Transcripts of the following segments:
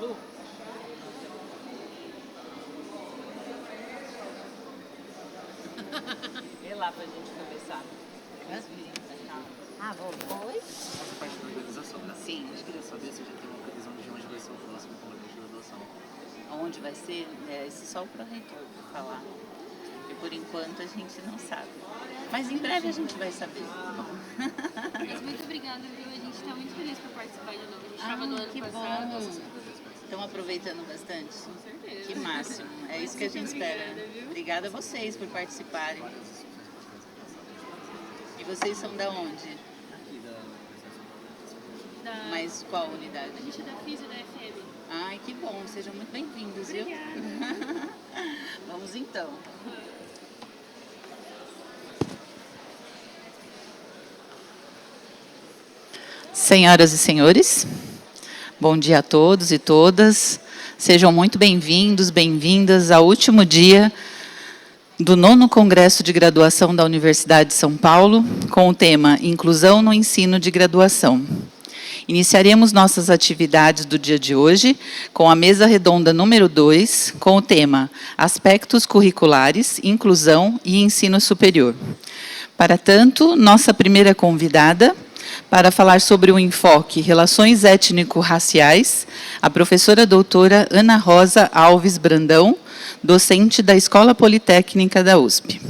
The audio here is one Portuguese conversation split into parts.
Lu? Vê lá pra gente começar. Eles virem pra cá. Ah, bom. Oi? Essa parte da organização, né? Sim. A gente queria saber se já tem uma previsão de onde vai ser o próximo congresso de graduação. Onde vai ser? Esse só o pró-reitor para falar. E por enquanto a gente não sabe. Mas em breve a gente vai saber. Mas muito obrigada, viu? A gente está muito feliz por participar de novo. A gente estava no ano que passado. bom. Estão aproveitando bastante? Com certeza. Que máximo. É isso que a gente espera. Obrigada, viu? Obrigada a vocês por participarem. E vocês são da onde? Aqui da Mas qual unidade? A gente é da FIS e da FM. Ai, que bom. Sejam muito bem-vindos, viu? Obrigada. Vamos então. Senhoras e senhores, bom dia a todos e todas. Sejam muito bem-vindos, bem-vindas ao último dia do 9º Congresso de Graduação da Universidade de São Paulo, com o tema Inclusão no Ensino de Graduação. Iniciaremos nossas atividades do dia de hoje com a mesa redonda número 2, com o tema Aspectos curriculares, inclusão e ensino superior. Para tanto, nossa primeira convidada, para falar sobre o enfoque Relações Étnico-Raciais, a professora doutora Ana Rosa Alves Brandão, docente da Escola Politécnica da USP.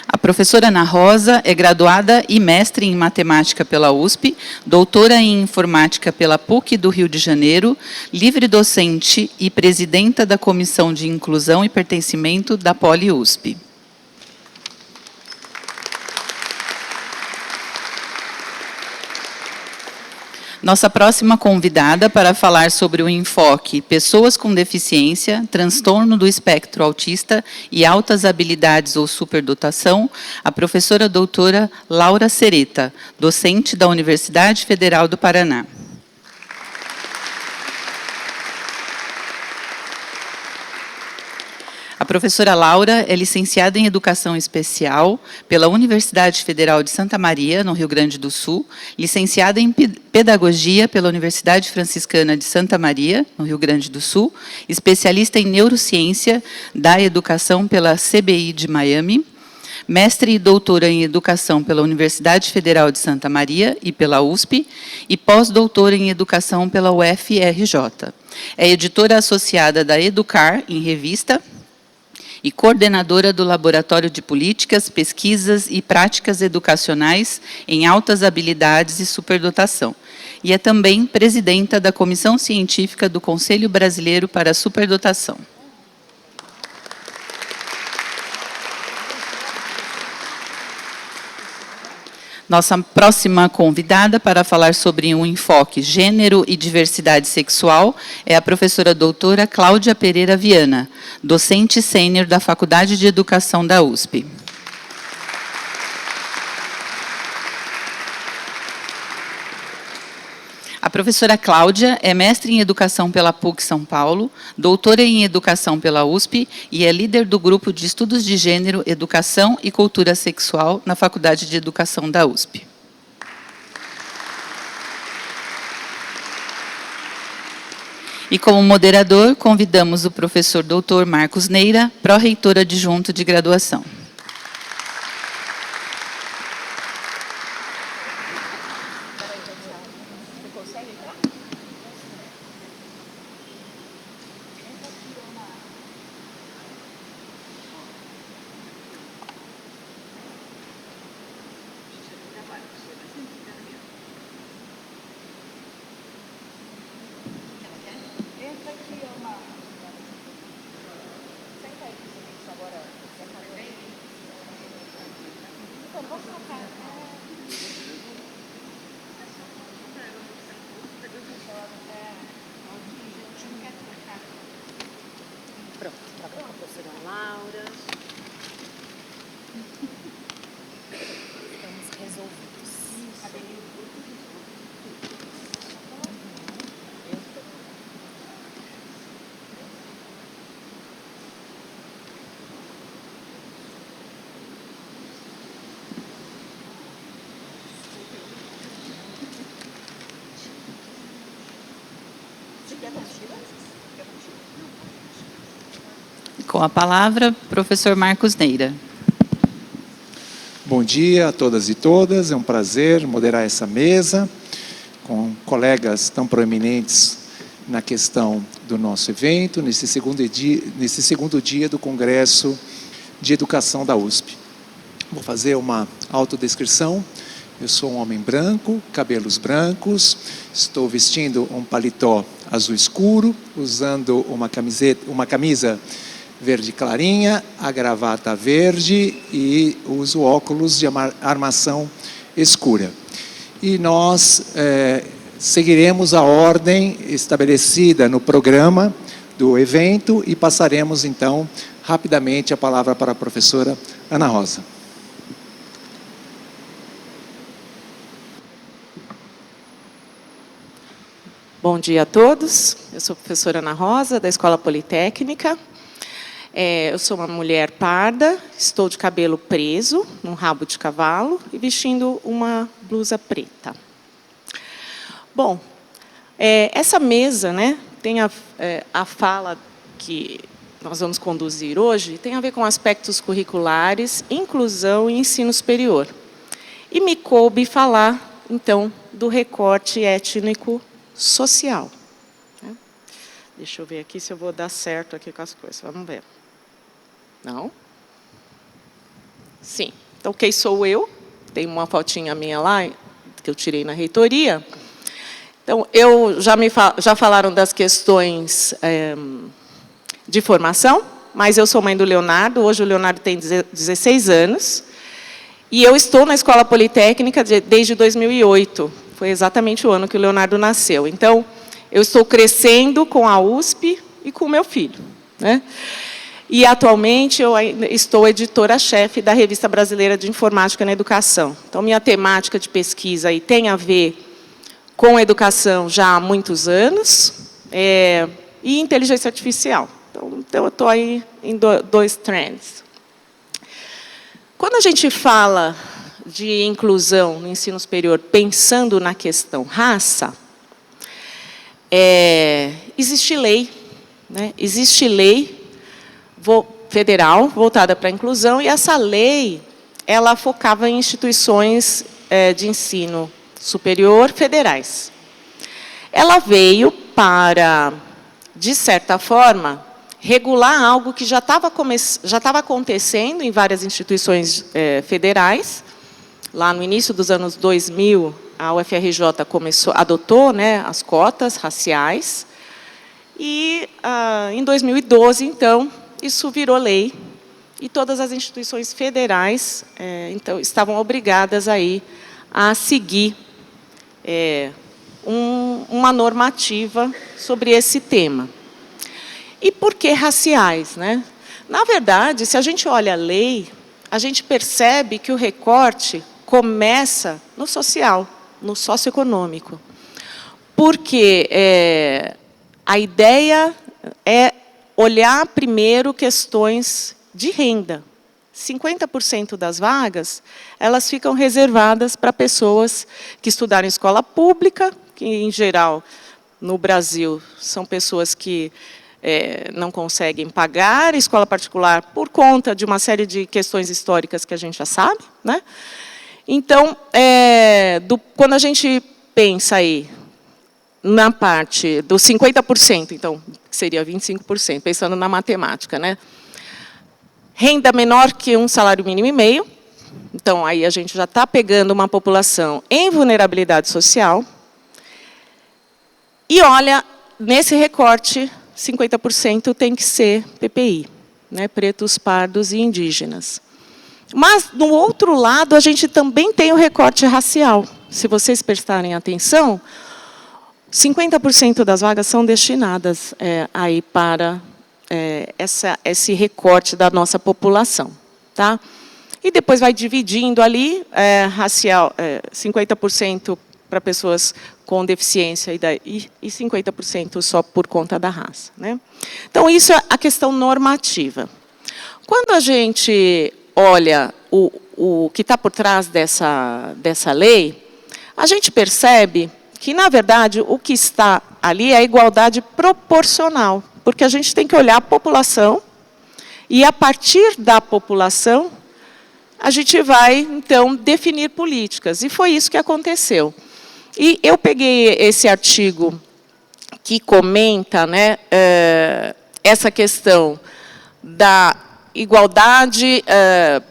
A professora Ana Rosa é graduada e mestre em matemática pela USP, doutora em informática pela PUC do Rio de Janeiro, livre docente e presidenta da Comissão de Inclusão e Pertencimento da Poli-USP. Nossa próxima convidada para falar sobre o enfoque Pessoas com deficiência, transtorno do espectro autista e altas habilidades ou superdotação, a professora doutora Laura Sereta, docente da Universidade Federal do Paraná. A professora Laura é licenciada em Educação Especial pela Universidade Federal de Santa Maria, no Rio Grande do Sul, licenciada em Pedagogia pela Universidade Franciscana de Santa Maria, no Rio Grande do Sul, especialista em Neurociência da Educação pela CBI de Miami, mestre e doutora em Educação pela Universidade Federal de Santa Maria e pela USP, e pós-doutora em Educação pela UFRJ. É editora associada da Educar, em revista, e coordenadora do Laboratório de Políticas, Pesquisas e Práticas Educacionais em Altas Habilidades e Superdotação. E é também presidenta da Comissão Científica do Conselho Brasileiro para a Superdotação. Nossa próxima convidada para falar sobre um enfoque gênero e diversidade sexual é a professora doutora Cláudia Pereira Viana, docente sênior da Faculdade de Educação da USP. A professora Cláudia é mestre em Educação pela PUC São Paulo, doutora em Educação pela USP e é líder do Grupo de Estudos de Gênero, Educação e Cultura Sexual na Faculdade de Educação da USP. E como moderador, convidamos o professor doutor Marcos Neira, pró-reitor adjunto de graduação. Pronto, tá com a professora Laura. Estamos resolvidos. Com a palavra, professor Marcos Neira. Bom dia a todas e todas, é um prazer moderar essa mesa com colegas tão proeminentes na questão do nosso evento, nesse segundo dia do Congresso de Educação da USP. Vou fazer uma autodescrição. Eu sou um homem branco, cabelos brancos, estou vestindo um paletó azul escuro, usando uma camisa verde clarinha, a gravata verde e uso óculos de armação escura. E nós seguiremos a ordem estabelecida no programa do evento e passaremos, então, rapidamente a palavra para a professora Ana Rosa. Bom dia a todos. Eu sou a professora Ana Rosa, da Escola Politécnica. Eu sou uma mulher parda, estou de cabelo preso, num rabo de cavalo, e vestindo uma blusa preta. Bom, essa mesa, né, tem a fala que nós vamos conduzir hoje, tem a ver com aspectos curriculares, inclusão e ensino superior. E me coube falar, então, do recorte étnico-social. Deixa eu ver aqui se eu vou dar certo aqui com as coisas. Vamos ver. Não? Sim. Então, quem sou eu? Tem uma fotinha minha lá, que eu tirei na reitoria. Então, já falaram das questões de formação, mas eu sou mãe do Leonardo. Hoje o Leonardo tem 16 anos. E eu estou na Escola Politécnica desde 2008. Foi exatamente o ano que o Leonardo nasceu. Então, eu estou crescendo com a USP e com o meu filho, né? E, atualmente, eu estou editora-chefe da Revista Brasileira de Informática na Educação. Então, minha temática de pesquisa aí tem a ver com educação já há muitos anos e inteligência artificial. Então eu estou aí em dois trends. Quando a gente fala de inclusão no ensino superior, pensando na questão raça, existe lei, né? Existe lei federal voltada para a inclusão, e essa lei ela focava em instituições de ensino superior federais. Ela veio para, de certa forma, regular algo que já estava acontecendo em várias instituições federais. Lá no início dos anos 2000, a UFRJ adotou, né, as cotas raciais. E, em 2012, então, isso virou lei. E todas as instituições federais então, estavam obrigadas aí a seguir uma normativa sobre esse tema. E por que raciais, né? Na verdade, se a gente olha a lei, a gente percebe que o recorte começa no social, no socioeconômico. Porque a ideia é olhar primeiro questões de renda. 50% das vagas, elas ficam reservadas para pessoas que estudaram em escola pública, que, em geral, no Brasil, são pessoas que não conseguem pagar escola particular por conta de uma série de questões históricas que a gente já sabe, né? Então, quando a gente pensa aí na parte dos 50%, então, que seria 25%, pensando na matemática, né? Renda menor que um salário mínimo e meio. Então, aí a gente já está pegando uma população em vulnerabilidade social. E olha, nesse recorte, 50% tem que ser PPI, né? Pretos, pardos e indígenas. Mas, no outro lado, a gente também tem o recorte racial. Se vocês prestarem atenção, 50% das vagas são destinadas aí para esse recorte da nossa população. Tá? E depois vai dividindo ali, racial, 50% para pessoas com deficiência e 50% só por conta da raça, né? Então, isso é a questão normativa. Quando a gente olha o que está por trás dessa lei, a gente percebe que, na verdade, o que está ali é a igualdade proporcional, porque a gente tem que olhar a população E, a partir da população, a gente vai, então, definir políticas. E foi isso que aconteceu. E eu peguei esse artigo que comenta, né, essa questão da igualdade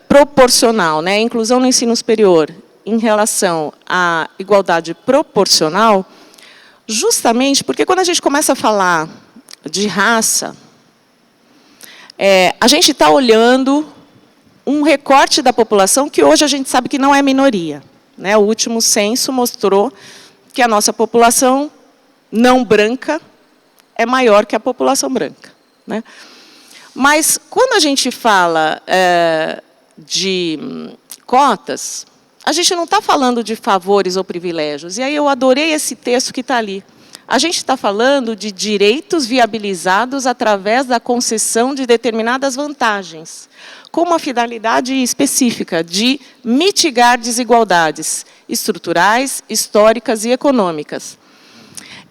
proporcional, né, inclusão no ensino superior em relação à igualdade proporcional, justamente porque quando a gente começa a falar de raça, a gente está olhando um recorte da população que hoje a gente sabe que não é minoria, né? O último censo mostrou que a nossa população não branca é maior que a população branca, né? Mas, quando a gente fala de cotas, a gente não está falando de favores ou privilégios. E aí eu adorei esse texto que está ali. A gente está falando de direitos viabilizados através da concessão de determinadas vantagens, com uma finalidade específica de mitigar desigualdades estruturais, históricas e econômicas.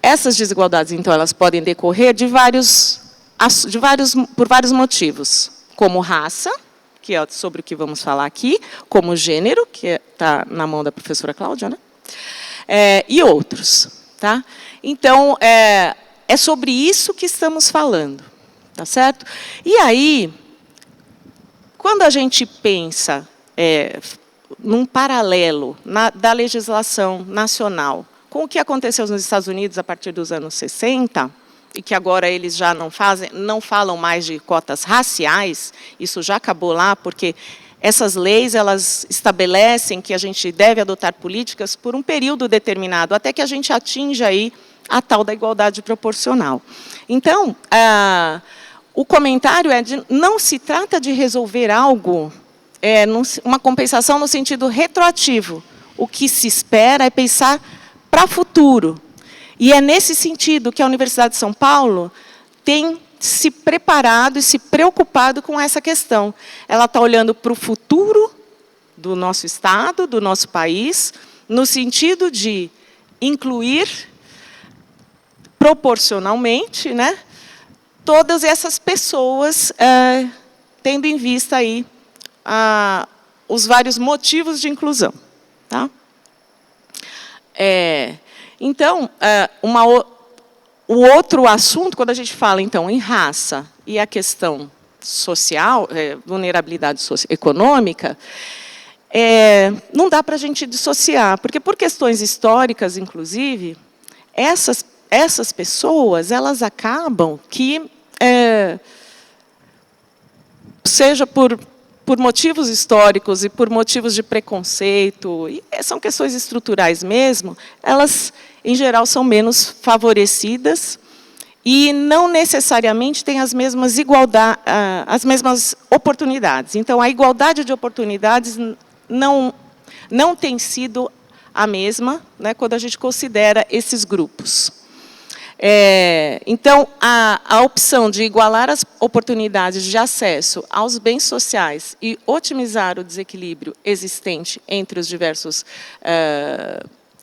Essas desigualdades, então, elas podem decorrer por vários motivos, como raça, que é sobre o que vamos falar aqui, como gênero, que está na mão da professora Cláudia, né? E outros. Tá? Então, é sobre isso que estamos falando. Tá certo? E aí, quando a gente pensa num paralelo da legislação nacional com o que aconteceu nos Estados Unidos a partir dos anos 60, e que agora eles já não falam mais de cotas raciais, isso já acabou lá, porque essas leis, elas estabelecem que a gente deve adotar políticas por um período determinado, até que a gente atinja aí a tal da igualdade proporcional. Então, o comentário não se trata de resolver algo, uma compensação no sentido retroativo. O que se espera é pensar para o futuro. E é nesse sentido que a Universidade de São Paulo tem se preparado e se preocupado com essa questão. Ela está olhando para o futuro do nosso Estado, do nosso país, no sentido de incluir proporcionalmente, né, todas essas pessoas, tendo em vista aí os vários motivos de inclusão. Tá? Então, o outro assunto, quando a gente fala, então, em raça e a questão social, vulnerabilidade econômica, não dá para a gente dissociar, porque, por questões históricas, inclusive, essas pessoas, elas acabam que, seja por motivos históricos e por motivos de preconceito, e são questões estruturais mesmo, elas, em geral, são menos favorecidas e não necessariamente têm as mesmas oportunidades. Então, a igualdade de oportunidades não tem sido a mesma, né, quando a gente considera esses grupos. Então, a opção de igualar as oportunidades de acesso aos bens sociais e otimizar o desequilíbrio existente entre os diversos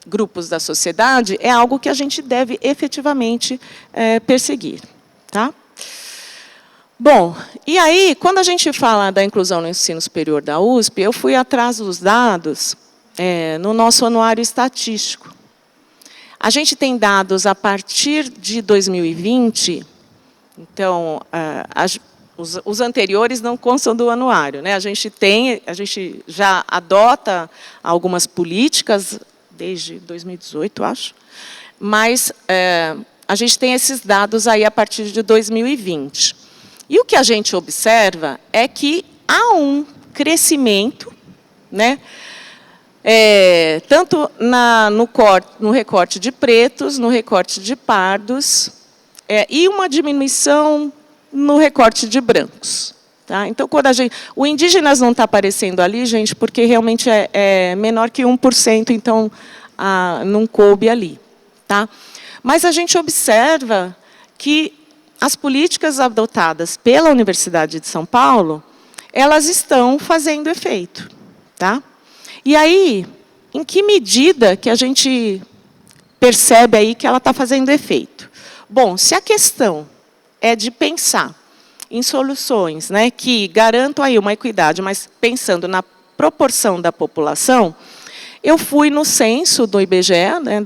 grupos da sociedade é algo que a gente deve efetivamente perseguir. Tá? Bom, e aí, quando a gente fala da inclusão no ensino superior da USP, eu fui atrás dos dados no nosso anuário estatístico. A gente tem dados a partir de 2020, então, os anteriores não constam do anuário, né? A gente já adota algumas políticas, desde 2018, acho, mas a gente tem esses dados aí a partir de 2020. E o que a gente observa é que há um crescimento, né? Tanto no recorte de pretos, no recorte de pardos, e uma diminuição no recorte de brancos. Tá? Então, o indígenas não está aparecendo ali, gente, porque realmente é menor que 1%, então não coube ali. Tá? Mas a gente observa que as políticas adotadas pela Universidade de São Paulo, elas estão fazendo efeito. Tá? E aí, em que medida que a gente percebe aí que ela está fazendo efeito? Bom, se a questão é de pensar em soluções, né, que garantam aí uma equidade, mas pensando na proporção da população, eu fui no censo do IBGE, né,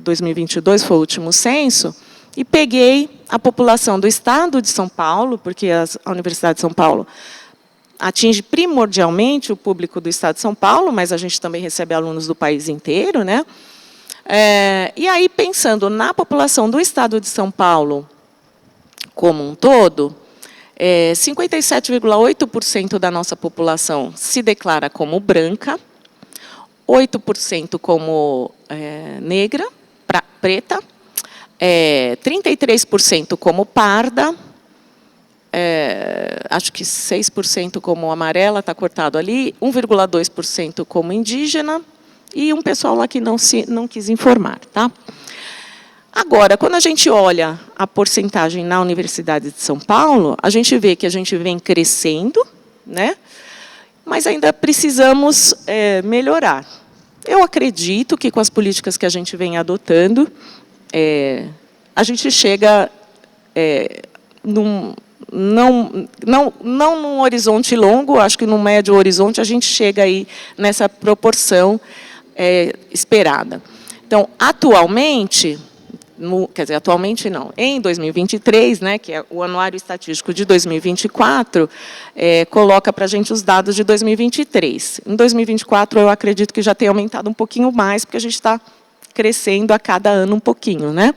2022 foi o último censo, e peguei a população do Estado de São Paulo, porque a Universidade de São Paulo atinge primordialmente o público do Estado de São Paulo, mas a gente também recebe alunos do país inteiro, né? E aí, pensando na população do Estado de São Paulo como um todo, 57,8% da nossa população se declara como branca, 8% como negra, preta, 33% como parda, acho que 6% como amarela, está cortado ali, 1,2% como indígena, e um pessoal lá que não quis informar. Tá? Agora, quando a gente olha a porcentagem na Universidade de São Paulo, a gente vê que a gente vem crescendo, né? Mas ainda precisamos melhorar. Eu acredito que, com as políticas que a gente vem adotando, a gente chega não num horizonte longo, acho que no médio horizonte a gente chega aí nessa proporção esperada. Então, atualmente, quer dizer, atualmente não, em 2023, né, que é o Anuário Estatístico de 2024, coloca para a gente os dados de 2023. Em 2024, eu acredito que já tem aumentado um pouquinho mais, porque a gente está crescendo a cada ano um pouquinho, né?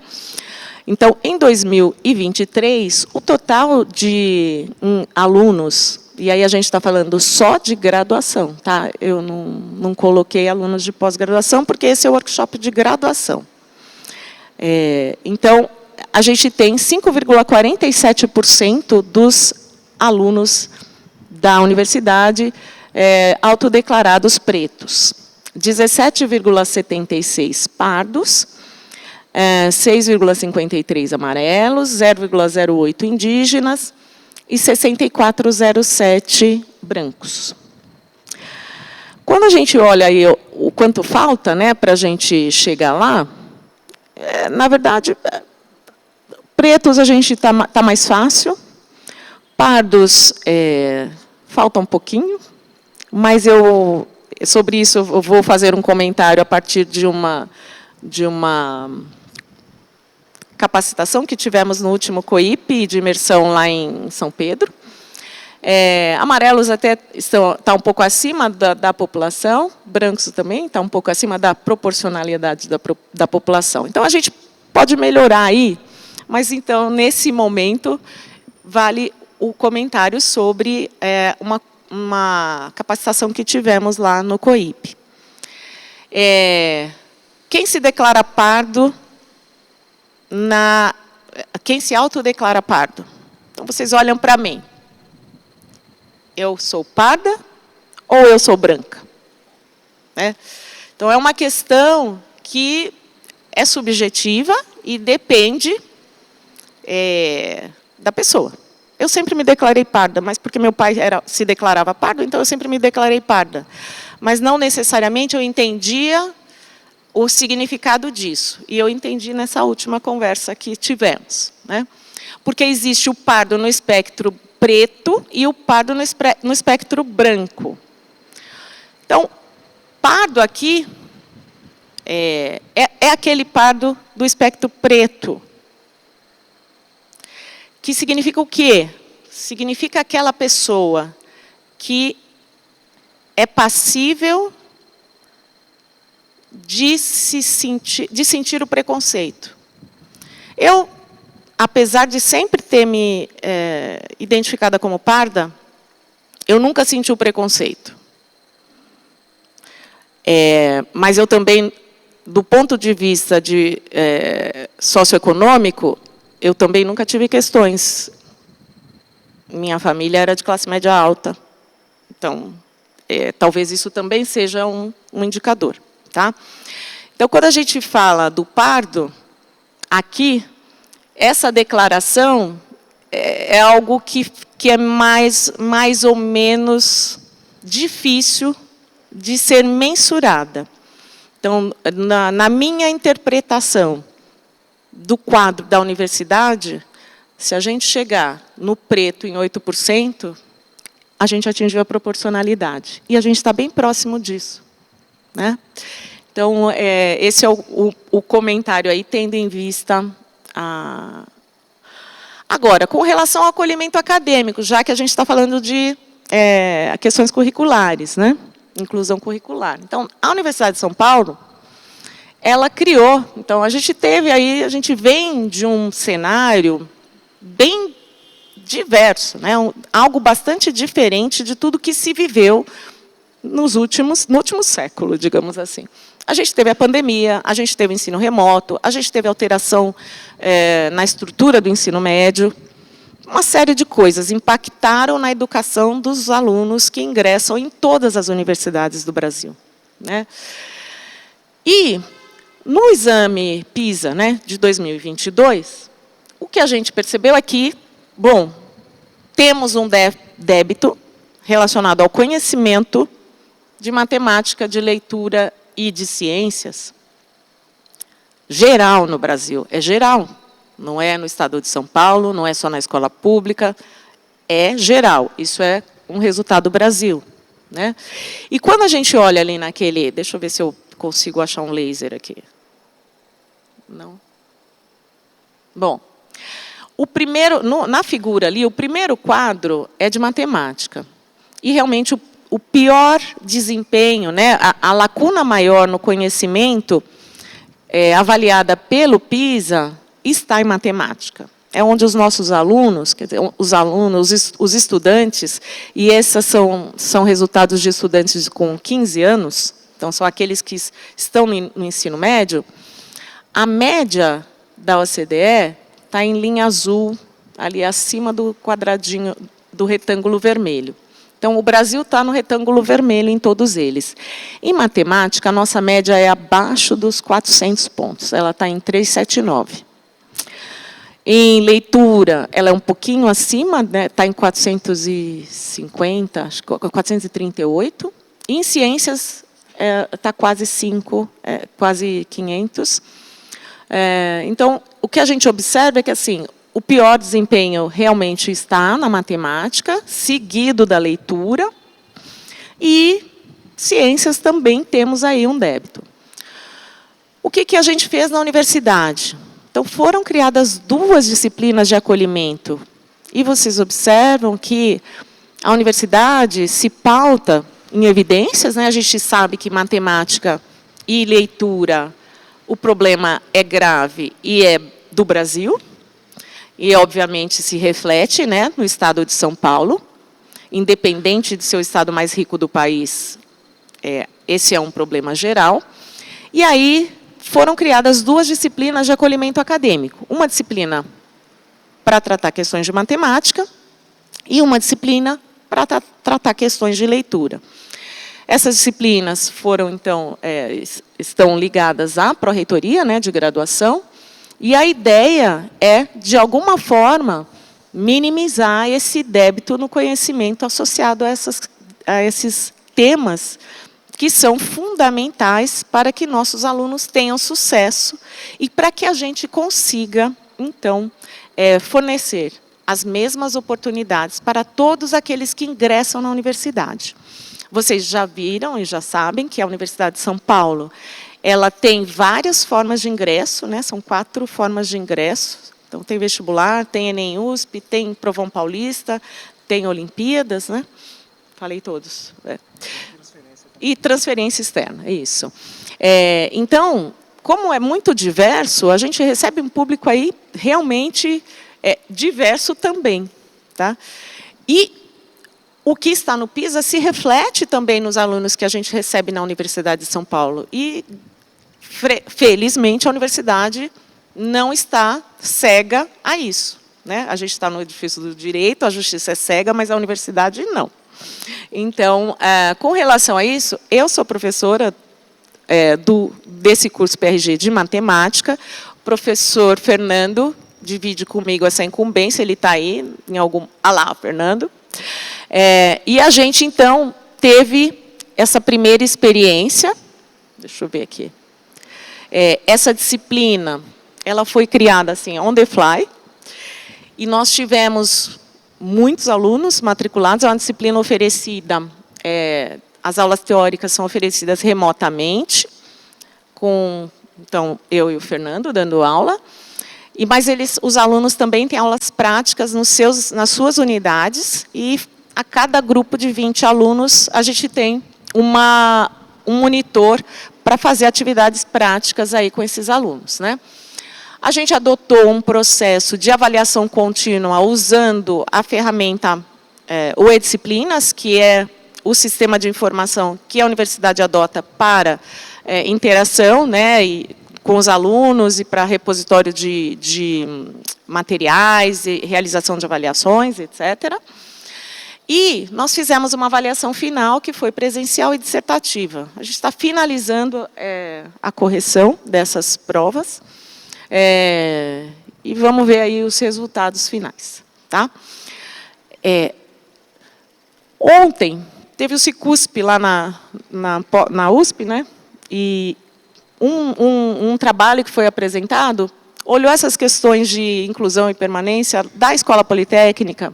Então, em 2023, o total de alunos, e aí a gente está falando só de graduação, tá? Eu não coloquei alunos de pós-graduação, porque esse é o workshop de graduação. Então, a gente tem 5,47% dos alunos da universidade autodeclarados pretos, 17,76% pardos, 6,53% amarelos, 0,08% indígenas e 64,07% brancos. Quando a gente olha aí o quanto falta, né, para a gente chegar lá, na verdade, pretos a gente tá mais fácil, pardos falta um pouquinho, mas sobre isso eu vou fazer um comentário a partir de uma capacitação que tivemos no último COIP de imersão lá em São Pedro. Amarelos até está um pouco acima da população, brancos também está um pouco acima da proporcionalidade da população. Então, a gente pode melhorar aí, mas, então, nesse momento, vale o comentário sobre uma capacitação que tivemos lá no COIP. Quem se declara pardo, quem se autodeclara pardo? Então, vocês olham para mim. Eu sou parda ou eu sou branca? Então, é uma questão que é subjetiva e depende da pessoa. Eu sempre me declarei parda, mas porque meu pai se declarava pardo, então eu sempre me declarei parda. Mas não necessariamente eu entendia o significado disso. E eu entendi nessa última conversa que tivemos. Né? Porque existe o pardo no espectro preto e o pardo no espectro branco. Então, pardo aqui é aquele pardo do espectro preto. Que significa o quê? Significa aquela pessoa que é passível de sentir o preconceito. Eu, apesar de sempre ter me identificada como parda, eu nunca senti o preconceito. Mas eu também, do ponto de vista socioeconômico, eu também nunca tive questões. Minha família era de classe média alta. Então, talvez isso também seja um indicador. Tá? Então, quando a gente fala do pardo, aqui, essa declaração é algo que é mais ou menos difícil de ser mensurada. Então, na minha interpretação do quadro da universidade, Se a gente chegar no preto em 8%, a gente atingiu a proporcionalidade. E a gente está bem próximo disso, né? Então, esse é o comentário aí, tendo em vista a... Agora, com relação ao acolhimento acadêmico, já que a gente está falando de questões curriculares, né? Inclusão curricular. Então, a Universidade de São Paulo, ela criou, então, a gente vem de um cenário bem diverso, né? Algo bastante diferente de tudo que se viveu no último século, digamos assim. A gente teve a pandemia, a gente teve o ensino remoto, a gente teve alteração na estrutura do ensino médio. Uma série de coisas impactaram na educação dos alunos que ingressam em todas as universidades do Brasil, né? E, no exame PISA, né, de 2022, o que a gente percebeu é que, bom, temos um débito relacionado ao conhecimento de matemática, de leitura e de ciências, geral no Brasil. É geral, não é no estado de São Paulo, não é só na escola pública, é geral. Isso é um resultado do Brasil, né? E quando a gente olha ali naquele... Deixa eu ver se eu consigo achar um laser aqui. Não? Bom, na figura ali, o primeiro quadro é de matemática. E, realmente, o pior desempenho, né, a lacuna maior no conhecimento, avaliada pelo PISA, está em matemática. É onde os nossos alunos, quer dizer, os estudantes, e esses são resultados de estudantes com 15 anos, então, são aqueles que estão no ensino médio, a média da OCDE está em linha azul, ali acima do quadradinho, do retângulo vermelho. Então, o Brasil está no retângulo vermelho em todos eles. Em matemática, a nossa média é abaixo dos 400 pontos. Ela está em 379. Em leitura, ela é um pouquinho acima, né, está em 450, acho que 438. E em ciências, está quase 500. Então, o que a gente observa é que, assim, o pior desempenho realmente está na matemática, seguido da leitura, e ciências também temos aí um débito. O que a gente fez na universidade? Então, foram criadas 2 disciplinas de acolhimento, e vocês observam que a universidade se pauta em evidências, né? A gente sabe que matemática e leitura, o problema é grave e é do Brasil, e, obviamente, se reflete, né, no estado de São Paulo, independente de ser o estado mais rico do país, esse é um problema geral. E aí foram criadas 2 disciplinas de acolhimento acadêmico. Uma disciplina para tratar questões de matemática e uma disciplina para tratar questões de leitura. Essas disciplinas foram, então, estão ligadas à pró-reitoria, né, de graduação, e a ideia é, de alguma forma, minimizar esse débito no conhecimento associado a esses temas que são fundamentais para que nossos alunos tenham sucesso e para que a gente consiga, então, fornecer as mesmas oportunidades para todos aqueles que ingressam na universidade. Vocês já viram e já sabem que a Universidade de São Paulo, ela tem várias formas de ingresso, né? São 4 formas de ingresso. Então, tem vestibular, tem Enem USP, tem Provão Paulista, tem Olimpíadas, né? Falei todos. E transferência externa, é isso. Então, como é muito diverso, a gente recebe um público aí realmente diverso também, tá? E o que está no PISA se reflete também nos alunos que a gente recebe na Universidade de São Paulo. E, felizmente, a universidade não está cega a isso, né? A gente está no edifício do direito, a justiça é cega, mas a universidade não. Então, com relação a isso, eu sou professora desse curso PRG de matemática. O professor Fernando divide comigo essa incumbência, ele está aí, em algum... Ah lá, Fernando. E a gente, então, teve essa primeira experiência. Deixa eu ver aqui. Essa disciplina, ela foi criada assim, on the fly. e nós tivemos muitos alunos matriculados. É uma disciplina oferecida, as aulas teóricas são oferecidas remotamente, então, eu e o Fernando dando aula, mas os alunos também têm aulas práticas nas suas unidades, e a cada grupo de 20 alunos, a gente tem um monitor para fazer atividades práticas aí com esses alunos, né? A gente adotou um processo de avaliação contínua usando a ferramenta o E-Disciplinas, que é o sistema de informação que a universidade adota para interação, né, com os alunos e para repositório de materiais, e realização de avaliações, etc. E nós fizemos uma avaliação final, que foi presencial e dissertativa. A gente está finalizando a correção dessas provas, e vamos ver aí os resultados finais. Tá? Ontem, teve o Cicusp lá na USP, né? E um trabalho que foi apresentado olhou essas questões de inclusão e permanência da Escola Politécnica,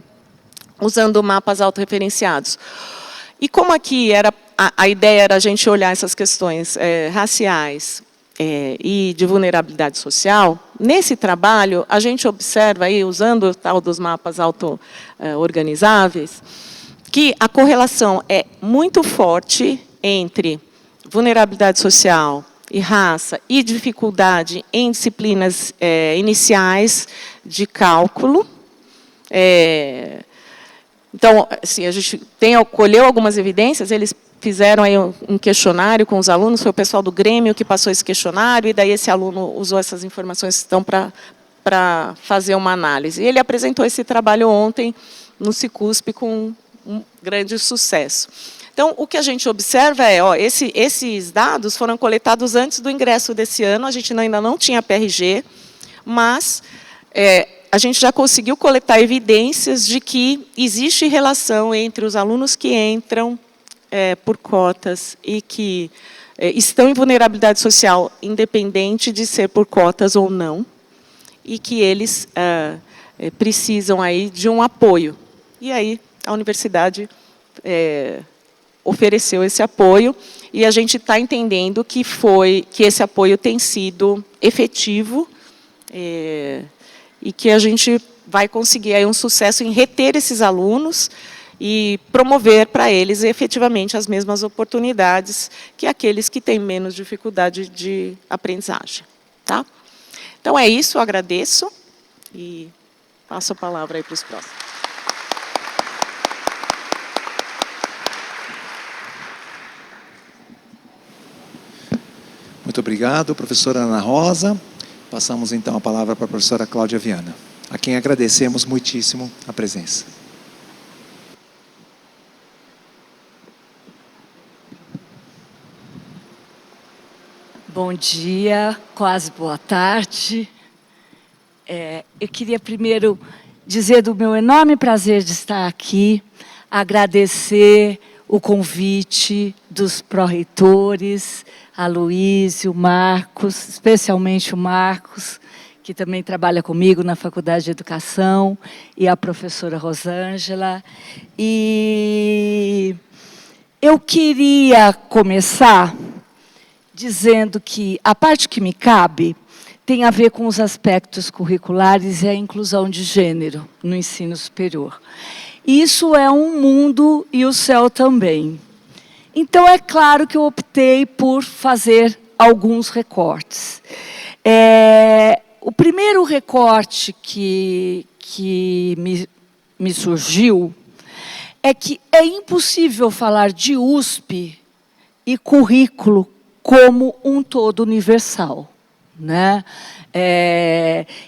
usando mapas autorreferenciados. E como aqui a ideia era a gente olhar essas questões raciais e de vulnerabilidade social, nesse trabalho, a gente observa, aí, usando o tal dos mapas auto-organizáveis, que a correlação é muito forte entre vulnerabilidade social e raça e dificuldade em disciplinas iniciais de cálculo. Então, assim, a gente colheu algumas evidências, eles fizeram aí um questionário com os alunos, foi o pessoal do Grêmio que passou esse questionário, e daí esse aluno usou essas informações então, para fazer uma análise. E ele apresentou esse trabalho ontem no Cicusp com um grande sucesso. Então, o que a gente observa esses dados foram coletados antes do ingresso desse ano, a gente ainda não tinha PRG, mas a gente já conseguiu coletar evidências de que existe relação entre os alunos que entram por cotas e que estão em vulnerabilidade social, independente de ser por cotas ou não, e que eles precisam aí de um apoio. E aí a universidade ofereceu esse apoio, e a gente está entendendo que esse apoio tem sido efetivo, e que a gente vai conseguir aí um sucesso em reter esses alunos e promover para eles efetivamente as mesmas oportunidades que aqueles que têm menos dificuldade de aprendizagem. Tá? Então, é isso, eu agradeço e passo a palavra aí para os próximos. Muito obrigado, professora Ana Rosa. Passamos, então, a palavra para a professora Cláudia Viana, a quem agradecemos muitíssimo a presença. Bom dia, quase boa tarde. Eu queria primeiro dizer do meu enorme prazer de estar aqui, agradecer o convite dos pró-reitores, a Luísa, o Marcos, especialmente o Marcos, que também trabalha comigo na Faculdade de Educação, e a professora Rosângela. E eu queria começar dizendo que a parte que me cabe tem a ver com os aspectos curriculares e a inclusão de gênero no ensino superior. Isso é um mundo e o céu também. Então, é claro que eu optei por fazer alguns recortes. O primeiro recorte que me surgiu é que é impossível falar de USP e currículo como um todo universal, né?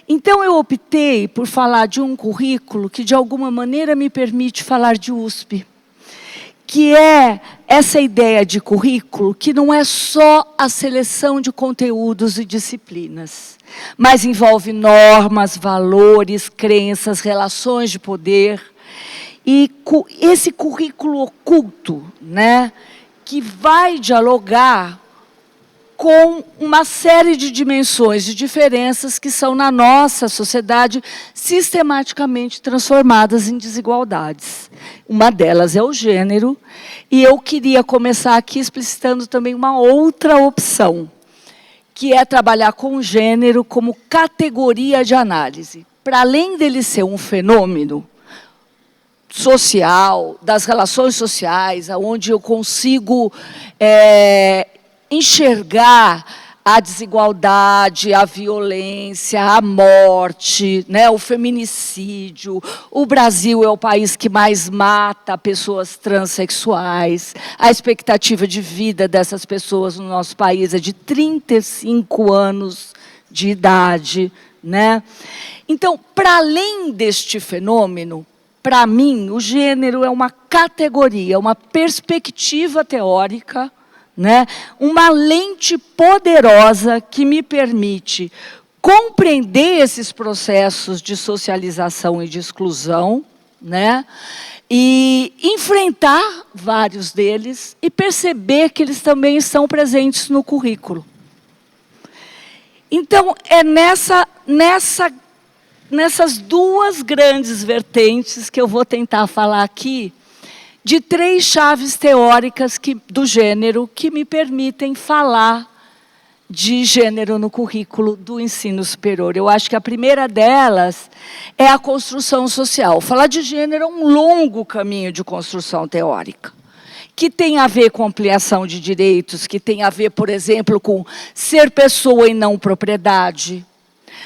Então, eu optei por falar de um currículo que, de alguma maneira, me permite falar de USP, que é essa ideia de currículo que não é só a seleção de conteúdos e disciplinas, mas envolve normas, valores, crenças, relações de poder, e esse currículo oculto, né, que vai dialogar com uma série de dimensões, de diferenças que são, na nossa sociedade, sistematicamente transformadas em desigualdades. Uma delas é o gênero, e eu queria começar aqui explicitando também uma outra opção, que é trabalhar com o gênero como categoria de análise. Para além dele ser um fenômeno social, das relações sociais, onde eu consigo enxergar a desigualdade, a violência, a morte, né, o feminicídio. O Brasil é o país que mais mata pessoas transexuais. A expectativa de vida dessas pessoas no nosso país é de 35 anos de idade, né? Então, para além deste fenômeno, para mim, o gênero é uma categoria, uma perspectiva teórica, né? Uma lente poderosa que me permite compreender esses processos de socialização e de exclusão, né? E enfrentar vários deles e perceber que eles também estão presentes no currículo. Então, é nessas duas grandes vertentes que eu vou tentar falar aqui, de 3 chaves teóricas do gênero que me permitem falar de gênero no currículo do ensino superior. Eu acho que a primeira delas é a construção social. Falar de gênero é um longo caminho de construção teórica, que tem a ver com ampliação de direitos, que tem a ver, por exemplo, com ser pessoa e não propriedade,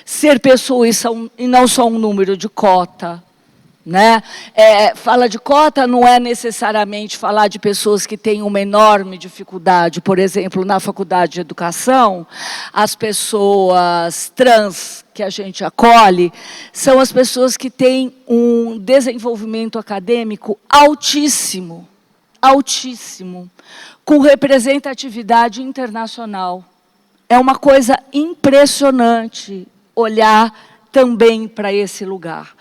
ser pessoa e não só um número de cota, né? Fala de cota não é necessariamente falar de pessoas que têm uma enorme dificuldade. Por exemplo, na faculdade de educação, as pessoas trans que a gente acolhe são as pessoas que têm um desenvolvimento acadêmico altíssimo, altíssimo, com representatividade internacional. É uma coisa impressionante olhar também para esse lugar.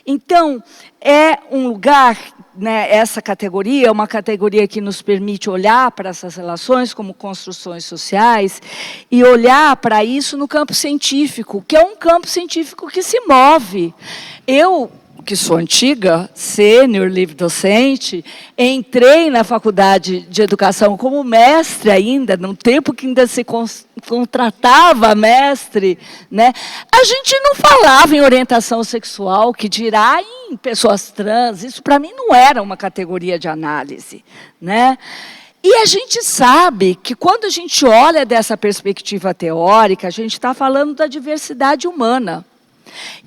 Então, é um lugar, né, essa categoria é uma categoria que nos permite olhar para essas relações como construções sociais e olhar para isso no campo científico, que é um campo científico que se move. Eu, que sou antiga, sênior, livre-docente, entrei na faculdade de educação como mestre ainda, num tempo que ainda se contratava mestre, né? A gente não falava em orientação sexual, que dirá em pessoas trans. Isso, para mim, não era uma categoria de análise, né? E a gente sabe que, quando a gente olha dessa perspectiva teórica, a gente está falando da diversidade humana.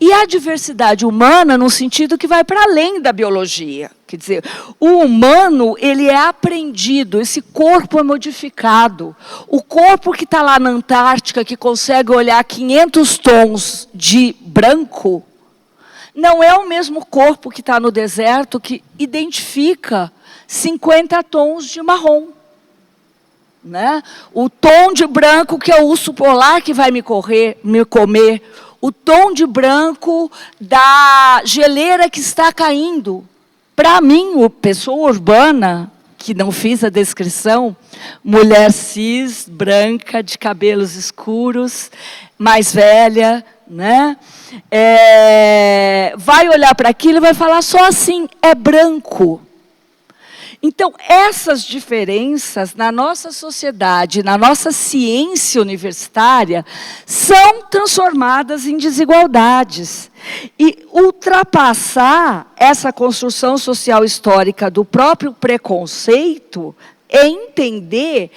E a diversidade humana no sentido que vai para além da biologia. Quer dizer, o humano, ele é aprendido, esse corpo é modificado. O corpo que está lá na Antártica, que consegue olhar 500 tons de branco, não é o mesmo corpo que está no deserto, que identifica 50 tons de marrom. Né? O tom de branco que é o urso polar que vai me comer. O tom de branco da geleira que está caindo. Para mim, pessoa urbana, que não fiz a descrição, mulher cis, branca, de cabelos escuros, mais velha, né? Vai olhar para aquilo e vai falar só assim, é branco. Então, essas diferenças na nossa sociedade, na nossa ciência universitária, são transformadas em desigualdades. E ultrapassar essa construção social histórica do próprio preconceito é entender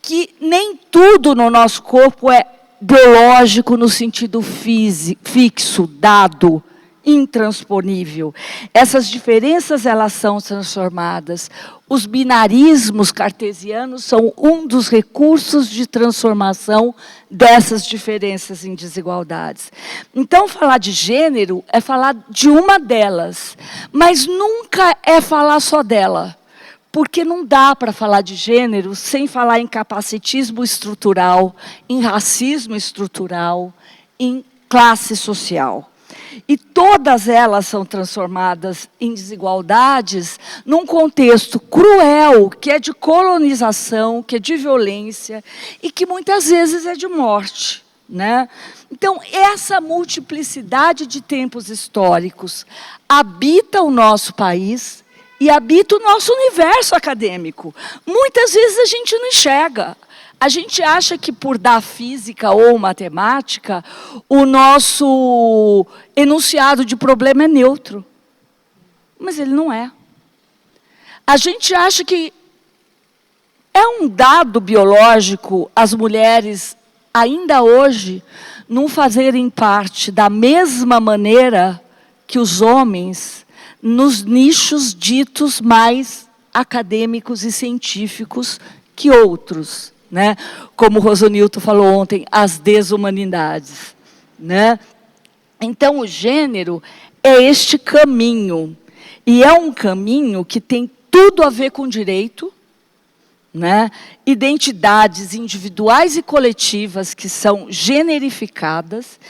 que nem tudo no nosso corpo é biológico no sentido fixo, dado, intransponível. Essas diferenças, elas são transformadas. Os binarismos cartesianos são um dos recursos de transformação dessas diferenças em desigualdades. Então, falar de gênero é falar de uma delas, mas nunca é falar só dela, porque não dá para falar de gênero sem falar em capacitismo estrutural, em racismo estrutural, em classe social. E todas elas são transformadas em desigualdades num contexto cruel, que é de colonização, que é de violência e que muitas vezes é de morte, né? Então, essa multiplicidade de tempos históricos habita o nosso país e habita o nosso universo acadêmico. Muitas vezes a gente não enxerga. A gente acha que, por dar física ou matemática, o nosso enunciado de problema é neutro. Mas ele não é. A gente acha que é um dado biológico as mulheres, ainda hoje, não fazerem parte da mesma maneira que os homens nos nichos ditos mais acadêmicos e científicos que outros, né? Como o Rosonilton falou ontem, as desumanidades, né? Então, o gênero é este caminho, e é um caminho que tem tudo a ver com direito, né? Identidades individuais e coletivas que são generificadas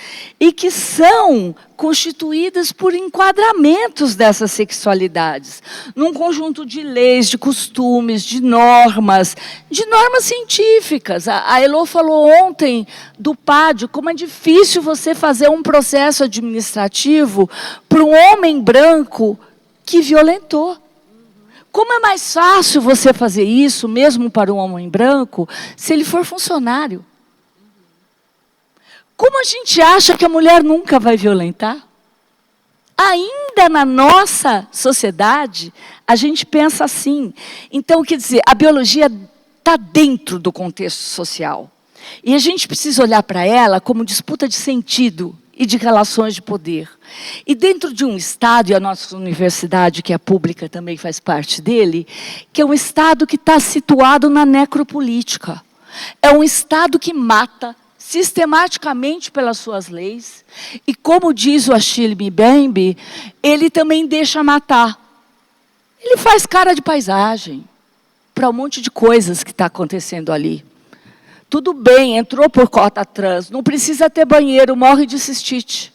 e que são constituídas por enquadramentos dessas sexualidades, num conjunto de leis, de costumes, de normas científicas. A Elô falou ontem do PAD, como é difícil você fazer um processo administrativo para um homem branco que violentou. Como é mais fácil você fazer isso, mesmo para um homem branco, se ele for funcionário? Como a gente acha que a mulher nunca vai violentar? Ainda na nossa sociedade, a gente pensa assim. Então, quer dizer, a biologia está dentro do contexto social. E a gente precisa olhar para ela como disputa de sentido e de relações de poder. E dentro de um Estado, e a nossa universidade, que é pública, também faz parte dele, que é um Estado que está situado na necropolítica. É um Estado que mata sistematicamente pelas suas leis, e como diz o Achille Mbembe, ele também deixa matar. Ele faz cara de paisagem para um monte de coisas que está acontecendo ali. Tudo bem, entrou por cota trans, não precisa ter banheiro, morre de cistite.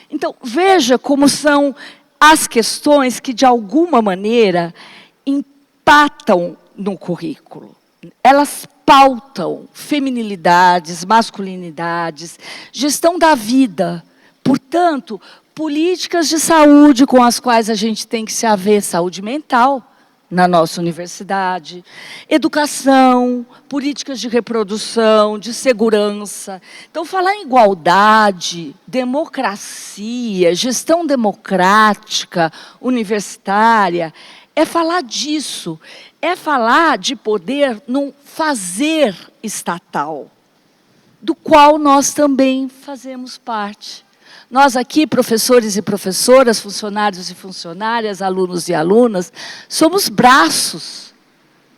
Então, veja como são as questões que, de alguma maneira, empatam no currículo. Elas pautam feminilidades, masculinidades, gestão da vida. Portanto, políticas de saúde com as quais a gente tem que se haver, saúde mental, na nossa universidade, educação, políticas de reprodução, de segurança. Então, falar em igualdade, democracia, gestão democrática, universitária, é falar disso, é falar de poder num fazer estatal, do qual nós também fazemos parte. Nós aqui, professores e professoras, funcionários e funcionárias, alunos e alunas, somos braços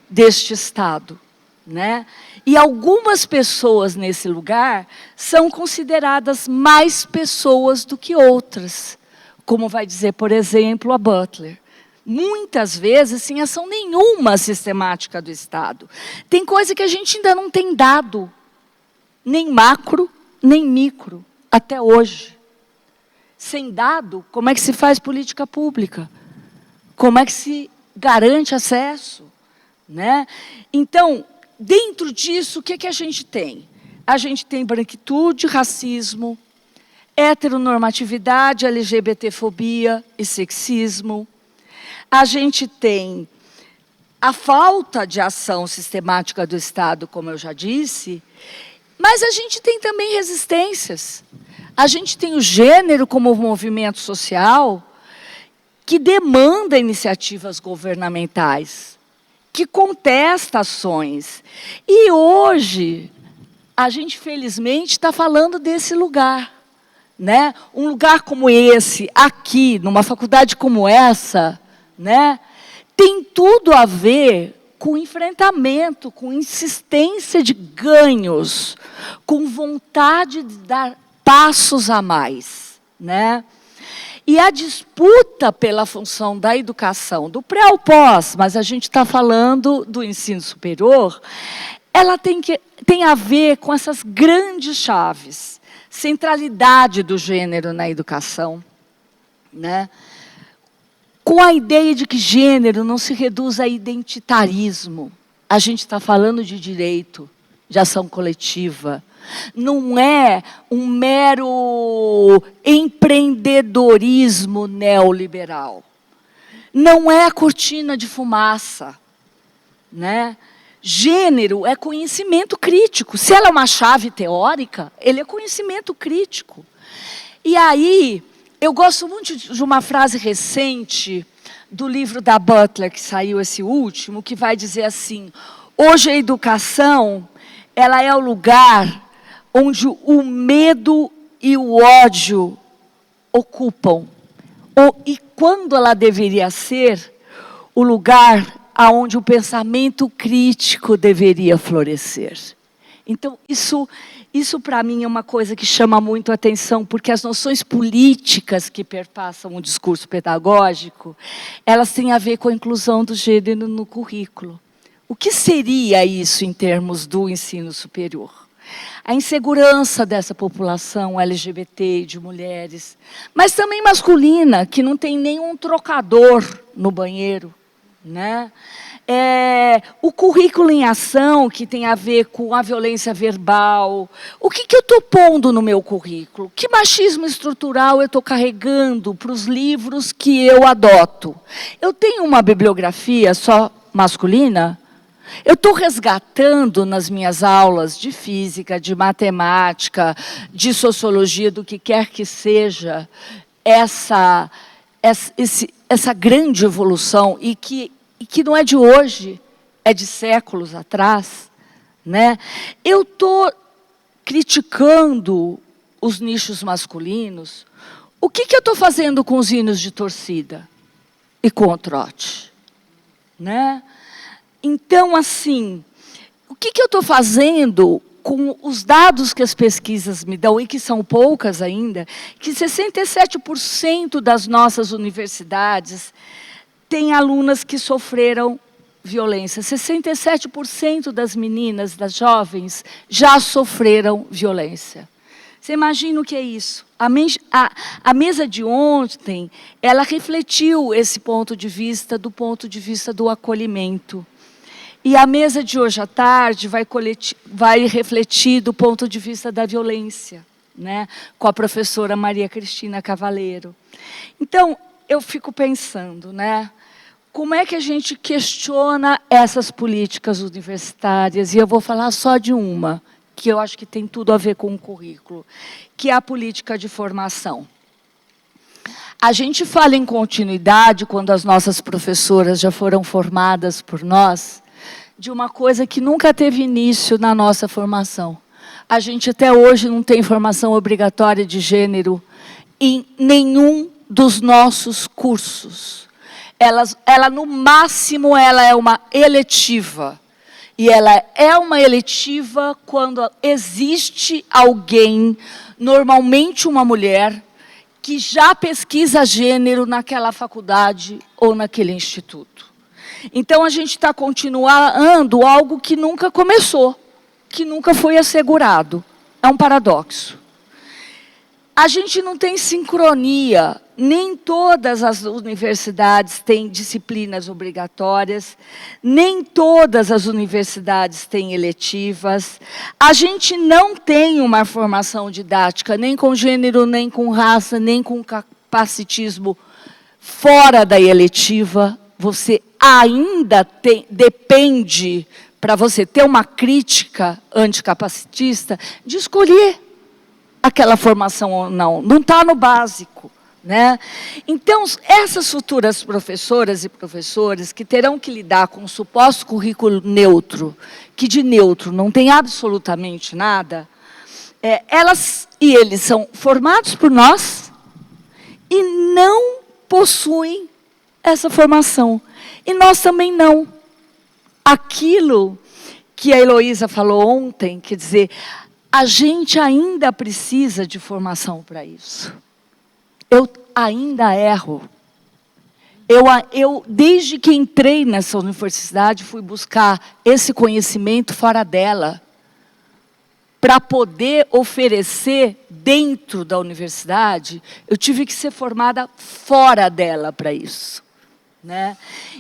deste Estado, né? E algumas pessoas nesse lugar são consideradas mais pessoas do que outras, como vai dizer, por exemplo, a Butler. Muitas vezes, sem ação nenhuma sistemática do Estado. Tem coisa que a gente ainda não tem dado, nem macro, nem micro, até hoje. Sem dado, como é que se faz política pública? Como é que se garante acesso? Né? Então, dentro disso, o que a gente tem? A gente tem branquitude, racismo, heteronormatividade, LGBTfobia e sexismo. A gente tem a falta de ação sistemática do Estado, como eu já disse, mas a gente tem também resistências. A gente tem o gênero como movimento social que demanda iniciativas governamentais, que contesta ações. E hoje, a gente, felizmente, está falando desse lugar. Né? Um lugar como esse, aqui, numa faculdade como essa, né? Tem tudo a ver com enfrentamento, com insistência de ganhos, com vontade de dar passos a mais, né? E a disputa pela função da educação, do pré ao pós, mas a gente está falando do ensino superior, ela tem a ver com essas grandes chaves. centralidade do gênero na educação, né? Com a ideia de que gênero não se reduz a identitarismo. A gente está falando de direito, de ação coletiva. Não é um mero empreendedorismo neoliberal. Não é cortina de fumaça, né? Gênero é conhecimento crítico. Se ela é uma chave teórica, ele é conhecimento crítico. E aí, eu gosto muito de uma frase recente do livro da Butler, que saiu esse último, que vai dizer assim: hoje a educação, ela é o lugar onde o medo e o ódio ocupam. E quando ela deveria ser o lugar aonde o pensamento crítico deveria florescer. Então, isso para mim é uma coisa que chama muito a atenção, porque as noções políticas que perpassam o discurso pedagógico, elas têm a ver com a inclusão do gênero no currículo. O que seria isso em termos do ensino superior? A insegurança dessa população LGBT, de mulheres, mas também masculina, que não tem nenhum trocador no banheiro, né? O currículo em ação, que tem a ver com a violência verbal. O que eu estou pondo no meu currículo? Que machismo estrutural eu estou carregando para os livros que eu adoto? Eu tenho uma bibliografia só masculina? Eu estou resgatando nas minhas aulas de física, de matemática, de sociologia, do que quer que seja, essa grande evolução, e que não é de hoje, é de séculos atrás, né? Eu estou criticando os nichos masculinos. O que eu estou fazendo com os hinos de torcida e com o trote, né? Então, assim, o que eu estou fazendo com os dados que as pesquisas me dão, e que são poucas ainda, que 67% das nossas universidades têm alunas que sofreram violência. 67% das meninas, das jovens, já sofreram violência. Você imagina o que é isso? A mesa de ontem, ela refletiu esse ponto de vista, do ponto de vista do acolhimento. E a mesa de hoje à tarde vai refletir do ponto de vista da violência, né? Com a professora Maria Cristina Cavaleiro. Então, eu fico pensando, né? Como é que a gente questiona essas políticas universitárias? E eu vou falar só de uma, que eu acho que tem tudo a ver com o currículo, que é a política de formação. A gente fala em continuidade, quando as nossas professoras já foram formadas por nós, de uma coisa que nunca teve início na nossa formação. A gente até hoje não tem formação obrigatória de gênero em nenhum dos nossos cursos. Ela no máximo, ela é uma eletiva. E ela é uma eletiva quando existe alguém, normalmente uma mulher, que já pesquisa gênero naquela faculdade ou naquele instituto. Então, a gente está continuando algo que nunca começou, que nunca foi assegurado. É um paradoxo. A gente não tem sincronia, nem todas as universidades têm disciplinas obrigatórias, nem todas as universidades têm eletivas. A gente não tem uma formação didática, nem com gênero, nem com raça, nem com capacitismo fora da eletiva. Você ainda depende, para você ter uma crítica anticapacitista, de escolher aquela formação ou não. Não está no básico, né? Então, essas futuras professoras e professores que terão que lidar com o suposto currículo neutro, que de neutro não tem absolutamente nada, elas e eles são formados por nós e não possuem essa formação. E nós também não. Aquilo que a Heloísa falou ontem, quer dizer, a gente ainda precisa de formação para isso. Eu ainda erro. Eu, desde que entrei nessa universidade, fui buscar esse conhecimento fora dela. para poder oferecer dentro da universidade, eu tive que ser formada fora dela para isso, né?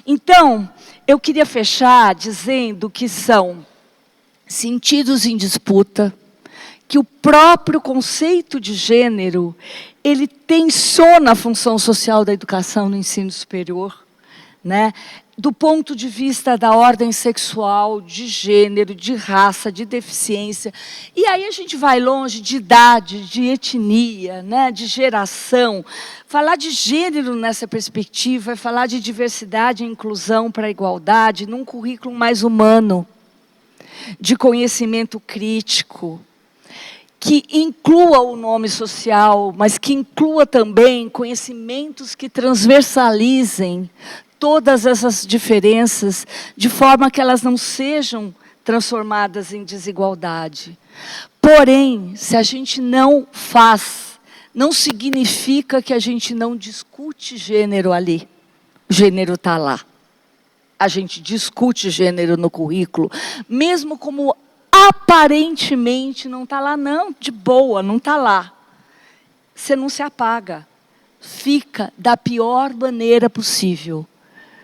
Então, eu queria fechar dizendo que são sentidos em disputa, que o próprio conceito de gênero, ele tensiona a função social da educação no ensino superior, né? Do ponto de vista da ordem sexual, de gênero, de raça, de deficiência. E aí a gente vai longe de idade, de etnia, né, de geração. Falar de gênero nessa perspectiva é falar de diversidade e inclusão para a igualdade num currículo mais humano, de conhecimento crítico, que inclua o nome social, mas que inclua também conhecimentos que transversalizem todas essas diferenças, de forma que elas não sejam transformadas em desigualdade. Porém, se a gente não faz, não significa que a gente não discute gênero ali. O gênero está lá. A gente discute gênero no currículo, mesmo como aparentemente não está lá, não, de boa, não está lá. Você não se apaga. Fica da pior maneira possível.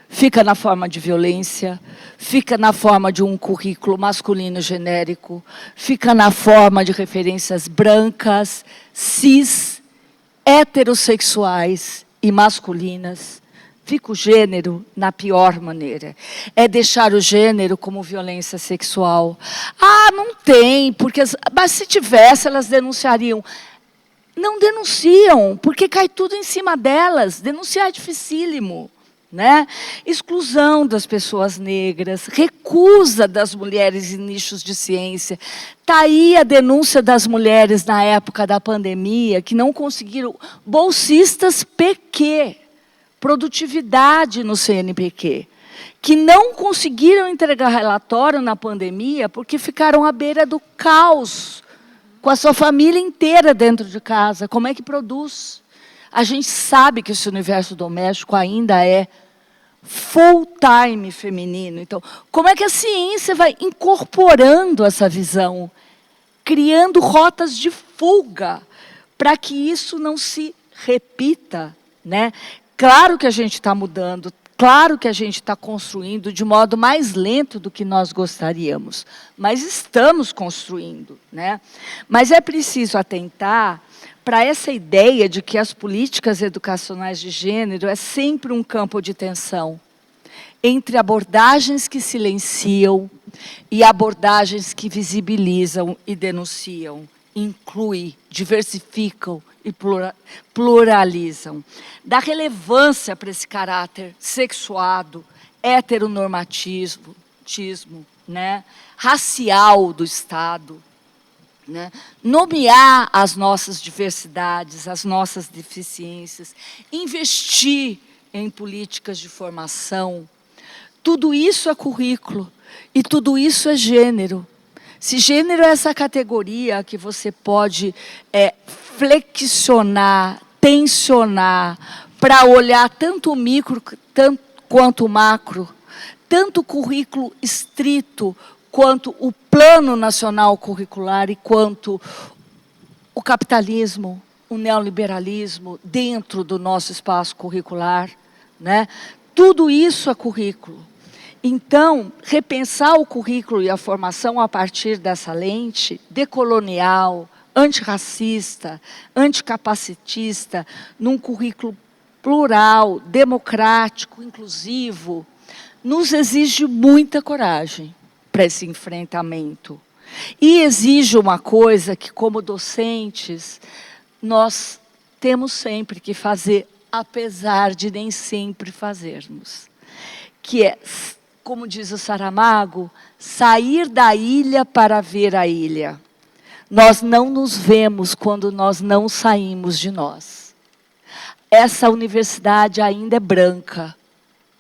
Fica na forma de violência, fica na forma de um currículo masculino genérico, fica na forma de referências brancas, cis, heterossexuais e masculinas. Fica o gênero na pior maneira. É deixar o gênero como violência sexual. Ah, não tem, porque mas se tivesse, elas denunciariam. Não denunciam, porque cai tudo em cima delas. Denunciar é dificílimo. Né? Exclusão das pessoas negras, recusa das mulheres em nichos de ciência. Está aí a denúncia das mulheres na época da pandemia, que não conseguiram, bolsistas PQ, produtividade no CNPq, que não conseguiram entregar relatório na pandemia porque ficaram à beira do caos, com a sua família inteira dentro de casa. Como é que produz? A gente sabe que esse universo doméstico ainda é full-time feminino. Então, como é que a ciência vai incorporando essa visão, criando rotas de fuga, para que isso não se repita, né? Claro que a gente está mudando, claro que a gente está construindo de modo mais lento do que nós gostaríamos, mas estamos construindo, né? Mas é preciso atentar para essa ideia de que as políticas educacionais de gênero é sempre um campo de tensão entre abordagens que silenciam e abordagens que visibilizam e denunciam, incluem, diversificam e pluralizam. Dá relevância para esse caráter sexuado, heteronormatismo, né, racial do Estado, né? Nomear as nossas diversidades, as nossas deficiências, investir em políticas de formação. Tudo isso é currículo e tudo isso é gênero. Se gênero é essa categoria que você pode flexionar, tensionar, para olhar tanto o micro quanto o macro, tanto o currículo estrito quanto o plano nacional curricular e quanto o capitalismo, o neoliberalismo dentro do nosso espaço curricular, né? Tudo isso é currículo. Então, repensar o currículo e a formação a partir dessa lente decolonial, antirracista, anticapacitista, num currículo plural, democrático, inclusivo, nos exige muita coragem para esse enfrentamento. E exige uma coisa que, como docentes, nós temos sempre que fazer, apesar de nem sempre fazermos, que é, como diz o Saramago, sair da ilha para ver a ilha. Nós não nos vemos quando nós não saímos de nós. Essa universidade ainda é branca,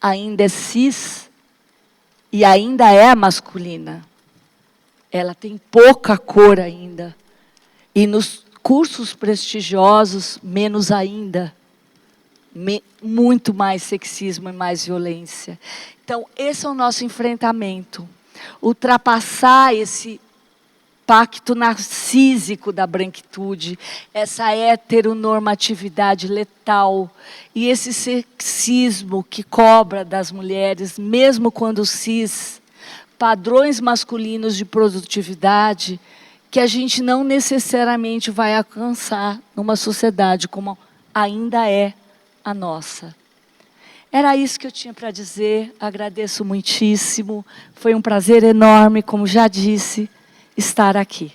ainda é cis e ainda é masculina. Ela tem pouca cor ainda. E nos cursos prestigiosos, menos ainda. Muito mais sexismo e mais violência. Então, esse é o nosso enfrentamento. Ultrapassar esse pacto narcísico da branquitude, essa heteronormatividade letal e esse sexismo que cobra das mulheres, mesmo quando cis, padrões masculinos de produtividade que a gente não necessariamente vai alcançar numa sociedade como ainda é a nossa. Era isso que eu tinha para dizer, agradeço muitíssimo, foi um prazer enorme, como já disse, estar aqui.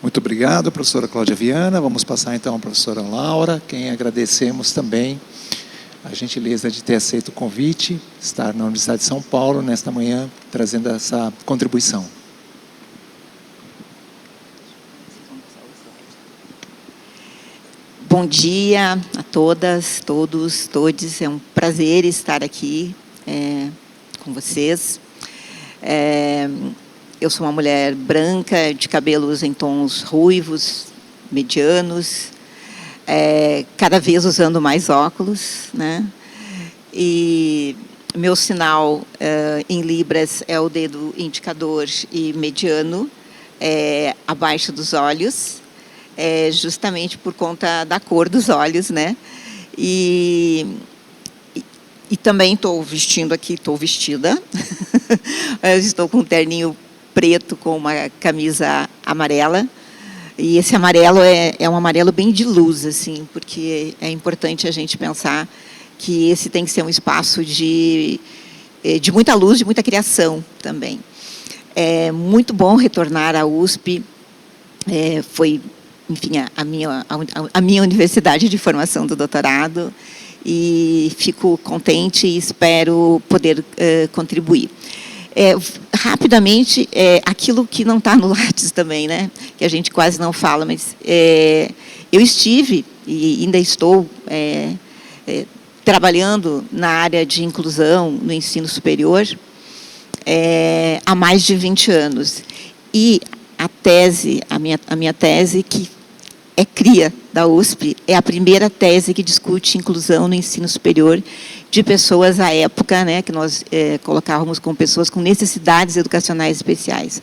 Muito obrigado, professora Cláudia Viana. Vamos passar então à professora Laura, quem agradecemos também a gentileza de ter aceito o convite, estar na Universidade de São Paulo nesta manhã, trazendo essa contribuição. Bom dia a todas, todos, todes. É um prazer estar aqui com vocês. Eu sou uma mulher branca, de cabelos em tons ruivos, medianos, cada vez usando mais óculos, né? E meu sinal em libras é o dedo indicador e mediano, abaixo dos olhos, justamente por conta da cor dos olhos, né? E também estou vestindo aqui, estou vestida, estou com um terninho preto com uma camisa amarela. E esse amarelo é um amarelo bem de luz, assim, porque é importante a gente pensar que esse tem que ser um espaço de muita luz, de muita criação também. É muito bom retornar à USP, foi, enfim, a minha universidade de formação do doutorado, e fico contente e espero poder contribuir. Rapidamente, aquilo que não está no Lattes também, né? Que a gente quase não fala, mas eu estive e ainda estou trabalhando na área de inclusão no ensino superior há mais de 20 anos. E a minha tese, que é cria da USP, é a primeira tese que discute inclusão no ensino superior de pessoas à época, né, que nós colocávamos como pessoas com necessidades educacionais especiais.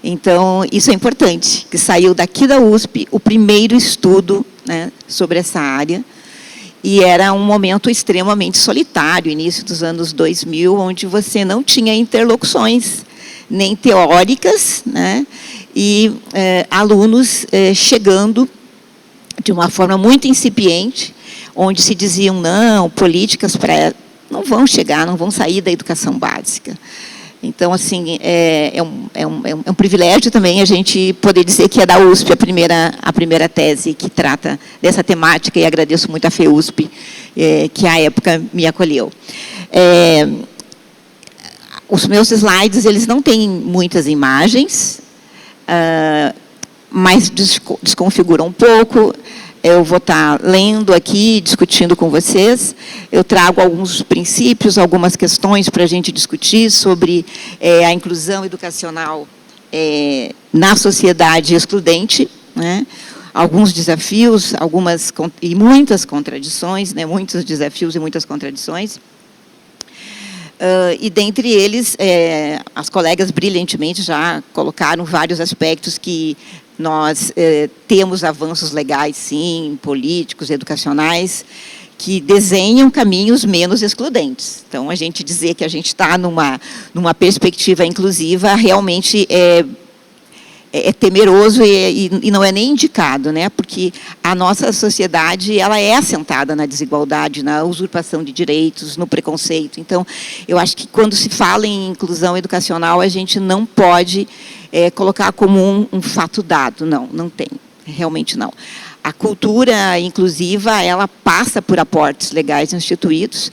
Então, isso é importante, que saiu daqui da USP o primeiro estudo, né, sobre essa área, e era um momento extremamente solitário, início dos anos 2000, onde você não tinha interlocuções, nem teóricas, né, e alunos chegando de uma forma muito incipiente, onde se diziam, não, políticas não vão chegar, não vão sair da educação básica. Então, assim, é um privilégio também a gente poder dizer que é da USP a primeira tese que trata dessa temática, e agradeço muito a FEUSP, que à época me acolheu. Os meus slides, eles não têm muitas imagens, mas desconfiguram um pouco. Eu vou estar lendo aqui, discutindo com vocês. Eu trago alguns princípios, algumas questões para a gente discutir sobre a inclusão educacional na sociedade excludente, né? Alguns desafios, e muitas contradições, né? Muitos desafios e muitas contradições. E, dentre eles, as colegas brilhantemente já colocaram vários aspectos que nós temos avanços legais, sim, políticos, educacionais, que desenham caminhos menos excludentes. Então, a gente dizer que a gente está numa perspectiva inclusiva realmente é temeroso e não é nem indicado, né? Porque a nossa sociedade ela é assentada na desigualdade, na usurpação de direitos, no preconceito. Então, eu acho que quando se fala em inclusão educacional, a gente não pode colocar como um fato dado. Não tem, realmente não. A cultura inclusiva, ela passa por aportes legais instituídos,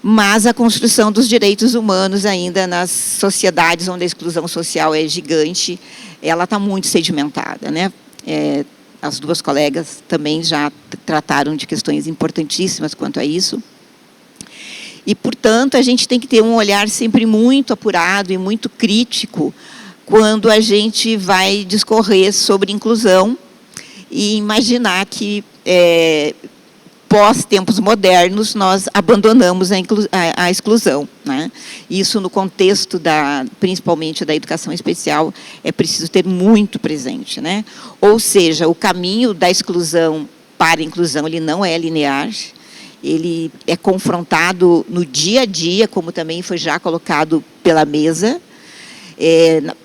mas a construção dos direitos humanos ainda nas sociedades onde a exclusão social é gigante, ela está muito sedimentada, né? As duas colegas também já trataram de questões importantíssimas quanto a isso. E, portanto, a gente tem que ter um olhar sempre muito apurado e muito crítico quando a gente vai discorrer sobre inclusão e imaginar que, pós-tempos modernos, nós abandonamos a exclusão, né? Isso, no contexto, principalmente da educação especial, é preciso ter muito presente, né? Ou seja, o caminho da exclusão para a inclusão, ele não é linear, ele é confrontado no dia a dia, como também foi já colocado pela mesa.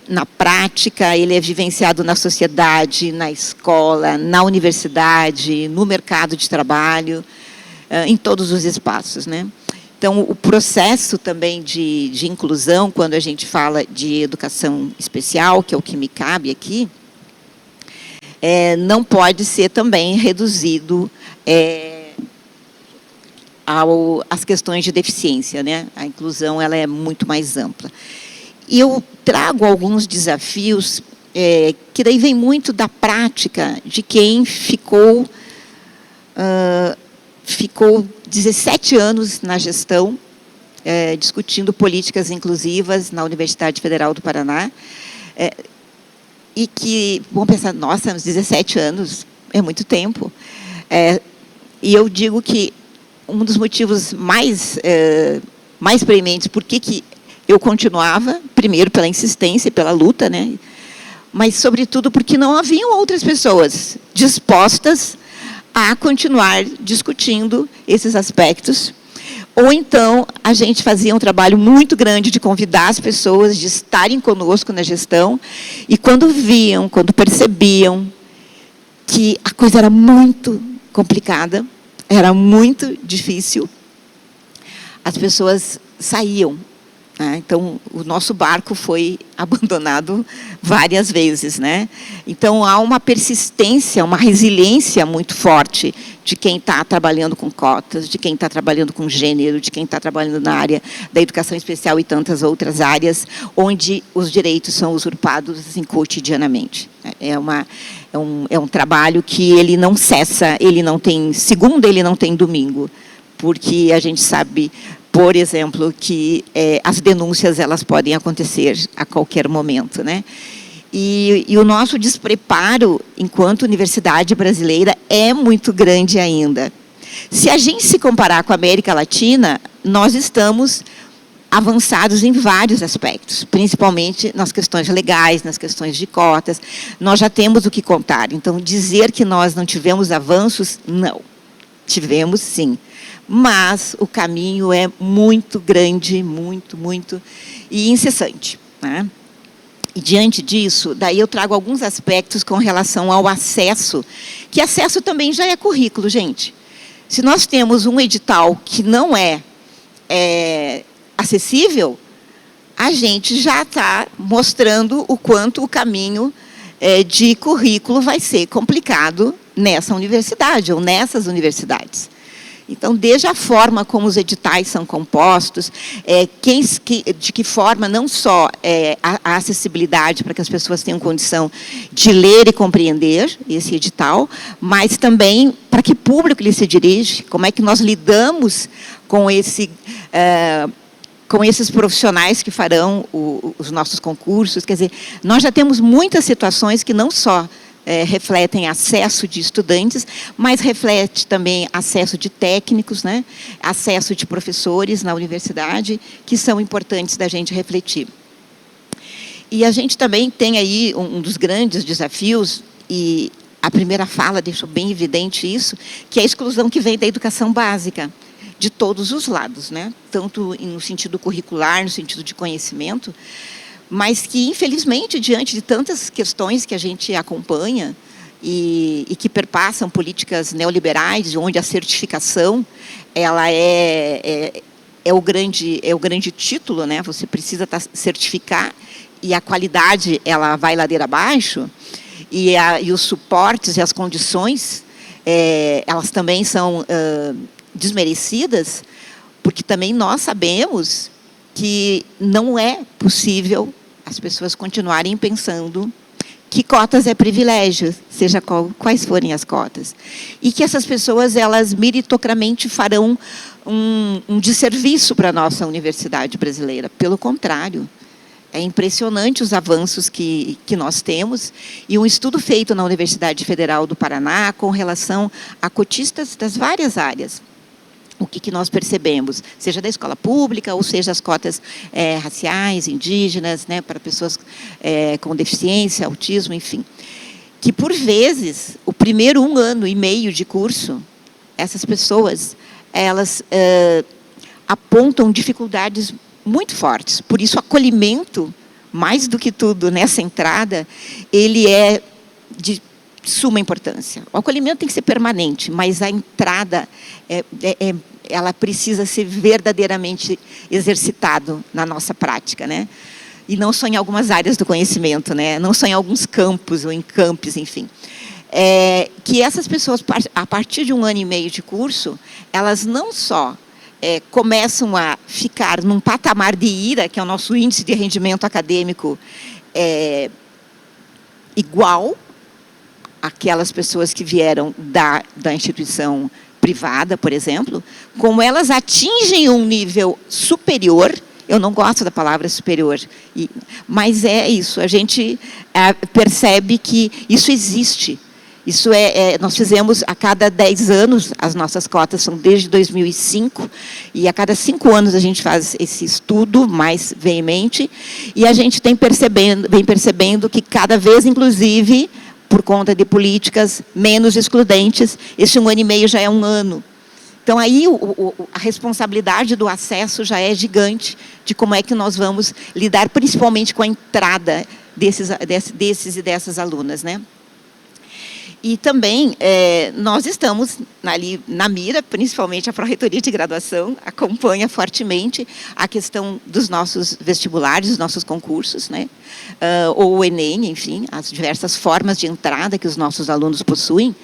Na prática, ele é vivenciado na sociedade, na escola, na universidade, no mercado de trabalho, em todos os espaços, né? Então, o processo também de inclusão, quando a gente fala de educação especial, que é o que me cabe aqui, não pode ser também reduzido às questões de deficiência, né? A inclusão, ela é muito mais ampla. E eu trago alguns desafios que daí vem muito da prática de quem ficou 17 anos na gestão, discutindo políticas inclusivas na Universidade Federal do Paraná, e que vão pensar, nossa, uns 17 anos é muito tempo. E eu digo que um dos motivos mais prementes por que eu continuava, primeiro pela insistência e pela luta, né? Mas, sobretudo, porque não haviam outras pessoas dispostas a continuar discutindo esses aspectos. Ou, então, a gente fazia um trabalho muito grande de convidar as pessoas, de estarem conosco na gestão, e quando viam, quando percebiam que a coisa era muito complicada, era muito difícil, as pessoas saíam. Então, o nosso barco foi abandonado várias vezes, né? Então, há uma persistência, uma resiliência muito forte de quem está trabalhando com cotas, de quem está trabalhando com gênero, de quem está trabalhando na área da educação especial e tantas outras áreas, onde os direitos são usurpados assim, cotidianamente. É um trabalho que ele não cessa, ele não tem segunda, ele não tem domingo, porque a gente sabe, por exemplo, que as denúncias elas podem acontecer a qualquer momento, né? E o nosso despreparo, enquanto universidade brasileira, é muito grande ainda. Se a gente se comparar com a América Latina, nós estamos avançados em vários aspectos, principalmente nas questões legais, nas questões de cotas. Nós já temos o que contar. Então, dizer que nós não tivemos avanços, não. Tivemos, sim. Mas o caminho é muito grande, muito, e incessante, né? E, diante disso, daí eu trago alguns aspectos com relação ao acesso, que acesso também já é currículo, gente. Se nós temos um edital que não é acessível, a gente já está mostrando o quanto o caminho de currículo vai ser complicado nessa universidade ou nessas universidades. Então, desde a forma como os editais são compostos, de que forma não só a acessibilidade para que as pessoas tenham condição de ler e compreender esse edital, mas também para que público ele se dirige, como é que nós lidamos com esses profissionais que farão os nossos concursos. Quer dizer, nós já temos muitas situações que não só refletem acesso de estudantes, mas reflete também acesso de técnicos, né? Acesso de professores na universidade, que são importantes da gente refletir. E a gente também tem aí um dos grandes desafios, e a primeira fala deixou bem evidente isso, que é a exclusão que vem da educação básica, de todos os lados, né? Tanto no sentido curricular, no sentido de conhecimento, mas que, infelizmente, diante de tantas questões que a gente acompanha e que perpassam políticas neoliberais, onde a certificação ela é o grande título, né? Você precisa certificar e a qualidade ela vai ladeira abaixo, e os suportes e as condições elas também são desmerecidas, porque também nós sabemos que não é possível as pessoas continuarem pensando que cotas é privilégio, seja quais forem as cotas. E que essas pessoas, elas meritocramente farão um desserviço para a nossa universidade brasileira. Pelo contrário, É impressionante os avanços que nós temos. E um estudo feito na Universidade Federal do Paraná com relação a cotistas das várias áreas. O que nós percebemos, seja da escola pública, ou seja as cotas raciais, indígenas, né, para pessoas com deficiência, autismo, enfim. Que, por vezes, o primeiro 1 ano e meio de curso, essas pessoas, elas apontam dificuldades muito fortes. Por isso, o acolhimento, mais do que tudo, nessa entrada, ele é de suma importância. O acolhimento tem que ser permanente, mas a entrada, ela precisa ser verdadeiramente exercitado na nossa prática, né? E não só em algumas áreas do conhecimento, né? Não só em alguns campos ou em campos, enfim. Que essas pessoas, a partir de 1 ano e meio de curso, elas não só começam a ficar num patamar de IRA, que é o nosso índice de rendimento acadêmico, igual aquelas pessoas que vieram da instituição privada, por exemplo, como elas atingem um nível superior. Eu não gosto da palavra superior, mas é isso, a gente percebe que isso existe. Isso nós fizemos a cada 10 anos, as nossas cotas são desde 2005, e a cada 5 anos a gente faz esse estudo mais veemente, e a gente vem percebendo que cada vez, inclusive, por conta de políticas menos excludentes, esse 1 ano e meio já é 1 ano. Então, aí a responsabilidade do acesso já é gigante de como é que nós vamos lidar, principalmente com a entrada desses e dessas alunas, né? E também nós estamos ali na mira, principalmente a Pró-Reitoria de Graduação acompanha fortemente a questão dos nossos vestibulares, dos nossos concursos, né? Ou o Enem, enfim, as diversas formas de entrada que os nossos alunos possuem.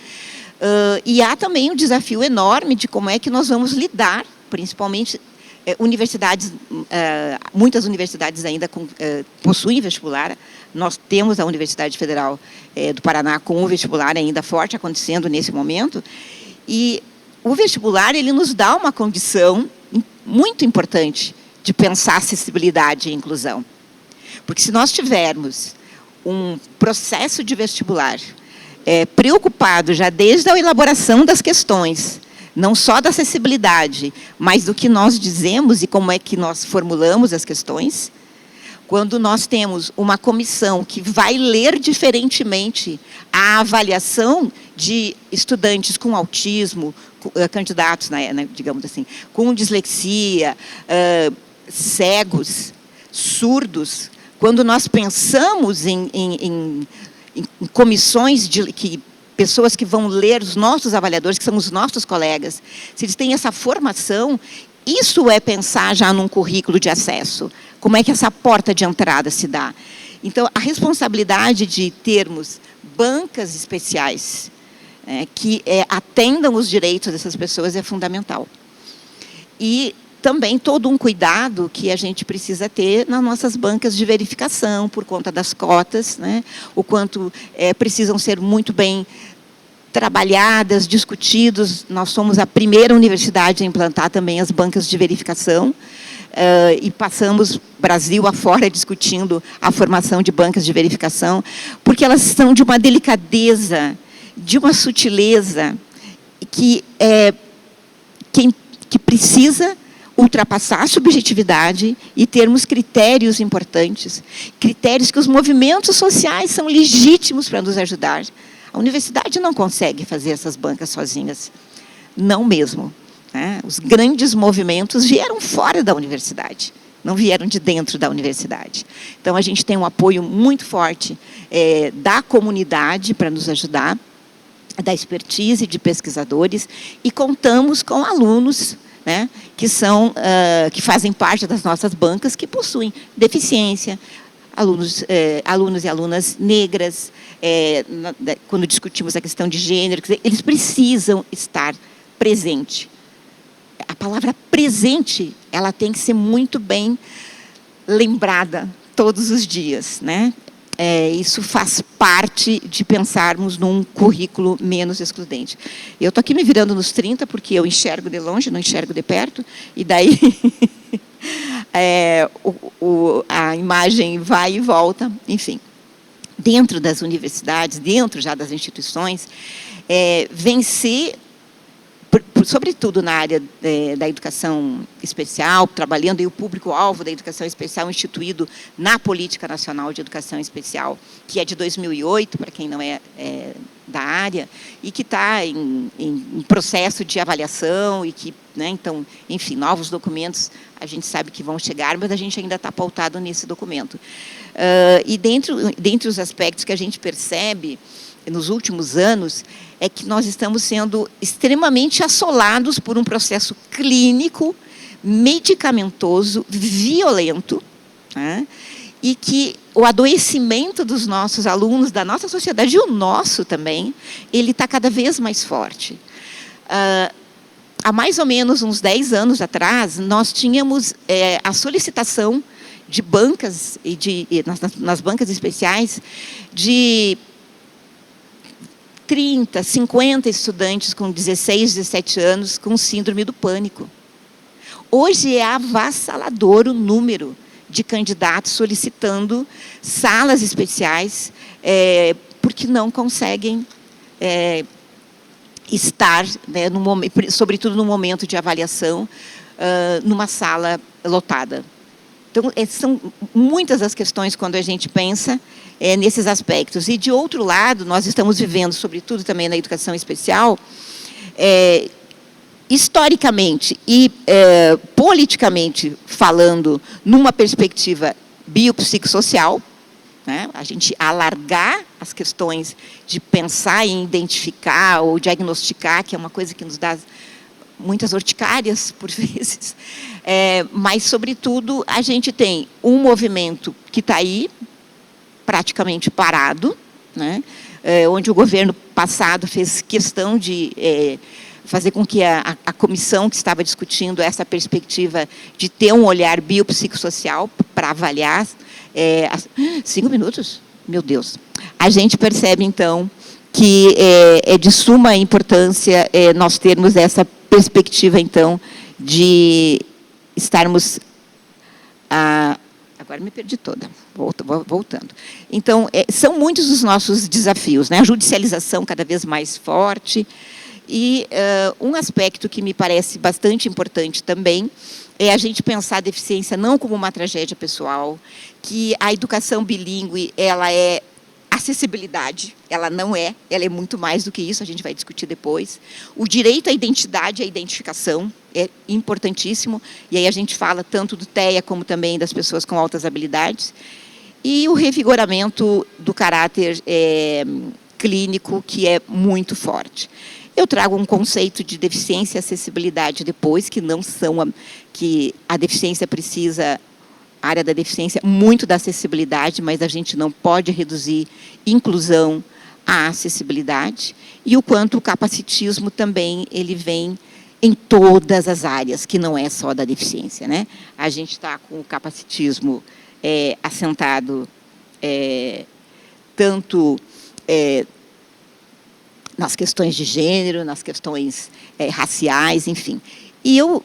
E há também um desafio enorme de como é que nós vamos lidar, principalmente universidades, muitas universidades ainda possuem vestibular. Nós temos a Universidade Federal do Paraná com o vestibular ainda forte acontecendo nesse momento. E o vestibular, ele nos dá uma condição muito importante de pensar acessibilidade e inclusão. Porque se nós tivermos um processo de vestibular preocupado já desde a elaboração das questões, não só da acessibilidade, mas do que nós dizemos e como é que nós formulamos as questões, quando nós temos uma comissão que vai ler diferentemente a avaliação de estudantes com autismo, candidatos, digamos assim, com dislexia, cegos, surdos, quando nós pensamos em comissões que pessoas que vão ler, os nossos avaliadores, que são os nossos colegas, se eles têm essa formação, isso é pensar já num currículo de acesso. Como é que essa porta de entrada se dá? Então, a responsabilidade de termos bancas especiais que atendam os direitos dessas pessoas é fundamental. E também todo um cuidado que a gente precisa ter nas nossas bancas de verificação, por conta das cotas, né? O quanto precisam ser muito bem trabalhadas, discutidos. Nós somos a primeira universidade a implantar também as bancas de verificação, e passamos Brasil afora discutindo a formação de bancas de verificação, porque elas são de uma delicadeza, de uma sutileza, que precisa ultrapassar a subjetividade e termos critérios importantes, critérios que os movimentos sociais são legítimos para nos ajudar. A universidade não consegue fazer essas bancas sozinhas, não mesmo. Os grandes movimentos vieram fora da universidade, não vieram de dentro da universidade. Então, a gente tem um apoio muito forte da comunidade para nos ajudar, da expertise de pesquisadores, e contamos com alunos, né, que fazem parte das nossas bancas, que possuem deficiência, alunos e alunas negras, quando discutimos a questão de gênero, quer dizer, eles precisam estar presentes. A palavra presente, ela tem que ser muito bem lembrada todos os dias, né? Isso faz parte de pensarmos num currículo menos excludente. Eu estou aqui me virando nos 30, porque eu enxergo de longe, não enxergo de perto, e daí a imagem vai e volta, enfim. Dentro das universidades, dentro já das instituições, vencer, sobretudo na área da educação especial, trabalhando em o público-alvo da educação especial instituído na Política Nacional de Educação Especial, que é de 2008, para quem não é da área, e que está em processo de avaliação, e que, né, então, enfim, novos documentos a gente sabe que vão chegar, mas a gente ainda está pautado nesse documento. E dentre os aspectos que a gente percebe nos últimos anos, é que nós estamos sendo extremamente assolados por um processo clínico, medicamentoso, violento, né? E que o adoecimento dos nossos alunos, da nossa sociedade, e o nosso também, ele está cada vez mais forte. Há mais ou menos uns 10 anos atrás, nós tínhamos a solicitação de bancas, nas bancas especiais, de 30, 50 estudantes com 16, 17 anos com síndrome do pânico. Hoje é avassalador o número de candidatos solicitando salas especiais, porque não conseguem estar, né, sobretudo no momento de avaliação, numa sala lotada. Então, são muitas as questões quando a gente pensa nesses aspectos. E, de outro lado, nós estamos vivendo, sobretudo também na educação especial, historicamente e politicamente falando, numa perspectiva biopsicossocial, né? A gente alargar as questões de pensar em identificar ou diagnosticar, que é uma coisa que nos dá muitas urticárias, por vezes, mas, sobretudo, a gente tem um movimento que está aí, praticamente parado, né? Onde o governo passado fez questão de fazer com que a comissão que estava discutindo essa perspectiva de ter um olhar biopsicossocial para avaliar... 5 minutos? Meu Deus. A gente percebe, então, que é de suma importância nós termos essa perspectiva, então, de estarmos... Agora me perdi toda, voltando. Então, são muitos os nossos desafios, né? A judicialização cada vez mais forte. E um aspecto que me parece bastante importante também é a gente pensar a deficiência não como uma tragédia pessoal, que a educação bilíngue, ela é acessibilidade, ela não é, ela é muito mais do que isso, a gente vai discutir depois. O direito à identidade e à identificação é importantíssimo, e aí a gente fala tanto do TEA como também das pessoas com altas habilidades. E o revigoramento do caráter clínico, que é muito forte. Eu trago um conceito de deficiência e acessibilidade depois, que não são que a deficiência precisa, a área da deficiência, muito da acessibilidade, mas a gente não pode reduzir inclusão à acessibilidade, e o quanto o capacitismo também ele vem em todas as áreas, que não é só da deficiência, né? A gente está com o capacitismo assentado tanto nas questões de gênero, nas questões raciais, enfim. E eu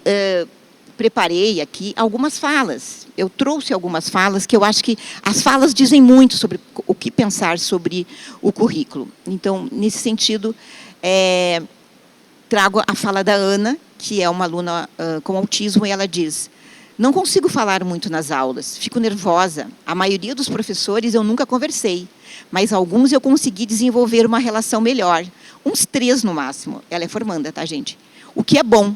preparei aqui algumas falas. Eu trouxe algumas falas que eu acho que as falas dizem muito sobre o que pensar sobre o currículo. Então, nesse sentido, trago a fala da Ana, que é uma aluna com autismo, e ela diz: não consigo falar muito nas aulas, fico nervosa. A maioria dos professores eu nunca conversei, mas alguns eu consegui desenvolver uma relação melhor. Uns 3 no máximo. Ela é formanda, tá, gente? O que é bom,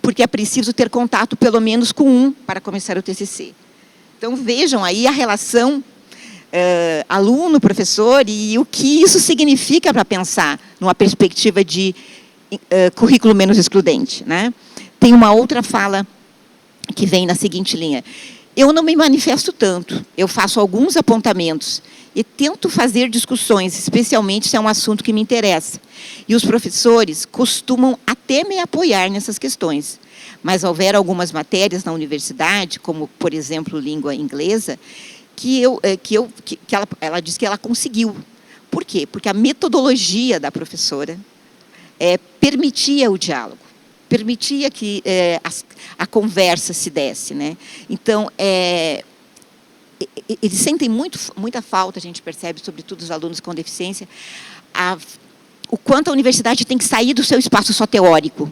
porque é preciso ter contato pelo menos com um para começar o TCC. Então, vejam aí a relação aluno-professor e o que isso significa para pensar numa perspectiva de currículo menos excludente, né? Tem uma outra fala que vem na seguinte linha: eu não me manifesto tanto, eu faço alguns apontamentos e tento fazer discussões, especialmente se é um assunto que me interessa. E os professores costumam até me apoiar nessas questões. Mas houver algumas matérias na universidade, como, por exemplo, língua inglesa, que ela diz que ela conseguiu. Por quê? Porque a metodologia da professora permitia o diálogo. permitia que a conversa se desse, né? Então, eles sentem muita falta, a gente percebe, sobretudo os alunos com deficiência, o quanto a universidade tem que sair do seu espaço só teórico,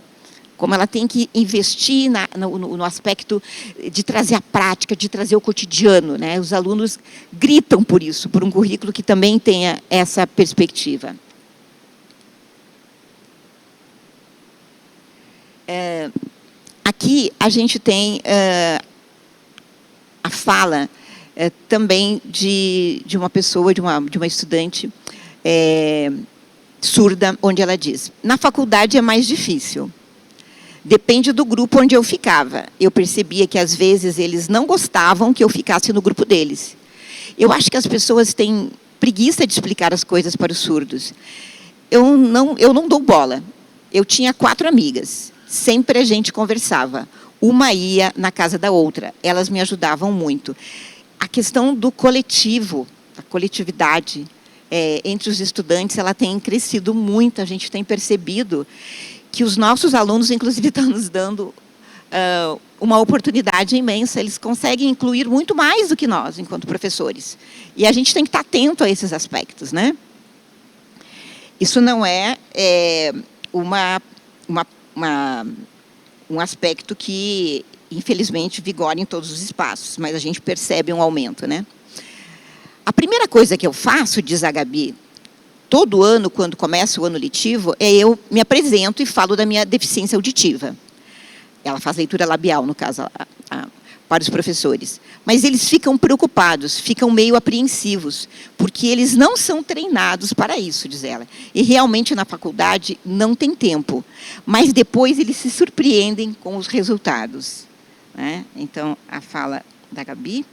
como ela tem que investir no aspecto de trazer a prática, de trazer o cotidiano, né? Os alunos gritam por isso, por um currículo que também tenha essa perspectiva. Aqui a gente tem a fala também de uma pessoa, de uma estudante surda, onde ela diz: na faculdade é mais difícil. Depende do grupo onde eu ficava. Eu percebia que, às vezes, eles não gostavam que eu ficasse no grupo deles. Eu acho que as pessoas têm preguiça de explicar as coisas para os surdos. Eu não dou bola. Eu tinha 4 amigas. Sempre a gente conversava. Uma ia na casa da outra. Elas me ajudavam muito. A questão do coletivo, a coletividade entre os estudantes, ela tem crescido muito. A gente tem percebido que os nossos alunos, inclusive, estão nos dando uma oportunidade imensa. Eles conseguem incluir muito mais do que nós, enquanto professores. E a gente tem que estar atento a esses aspectos, né? Isso não é um aspecto que, infelizmente, vigora em todos os espaços, mas a gente percebe um aumento, né? A primeira coisa que eu faço, diz a Gabi, todo ano, quando começa o ano letivo, eu me apresento e falo da minha deficiência auditiva. Ela faz leitura labial, no caso, para os professores. Mas eles ficam preocupados, ficam meio apreensivos, porque eles não são treinados para isso, diz ela. E, realmente, na faculdade, não tem tempo. Mas, depois, eles se surpreendem com os resultados, né? Então, a fala da Gabi.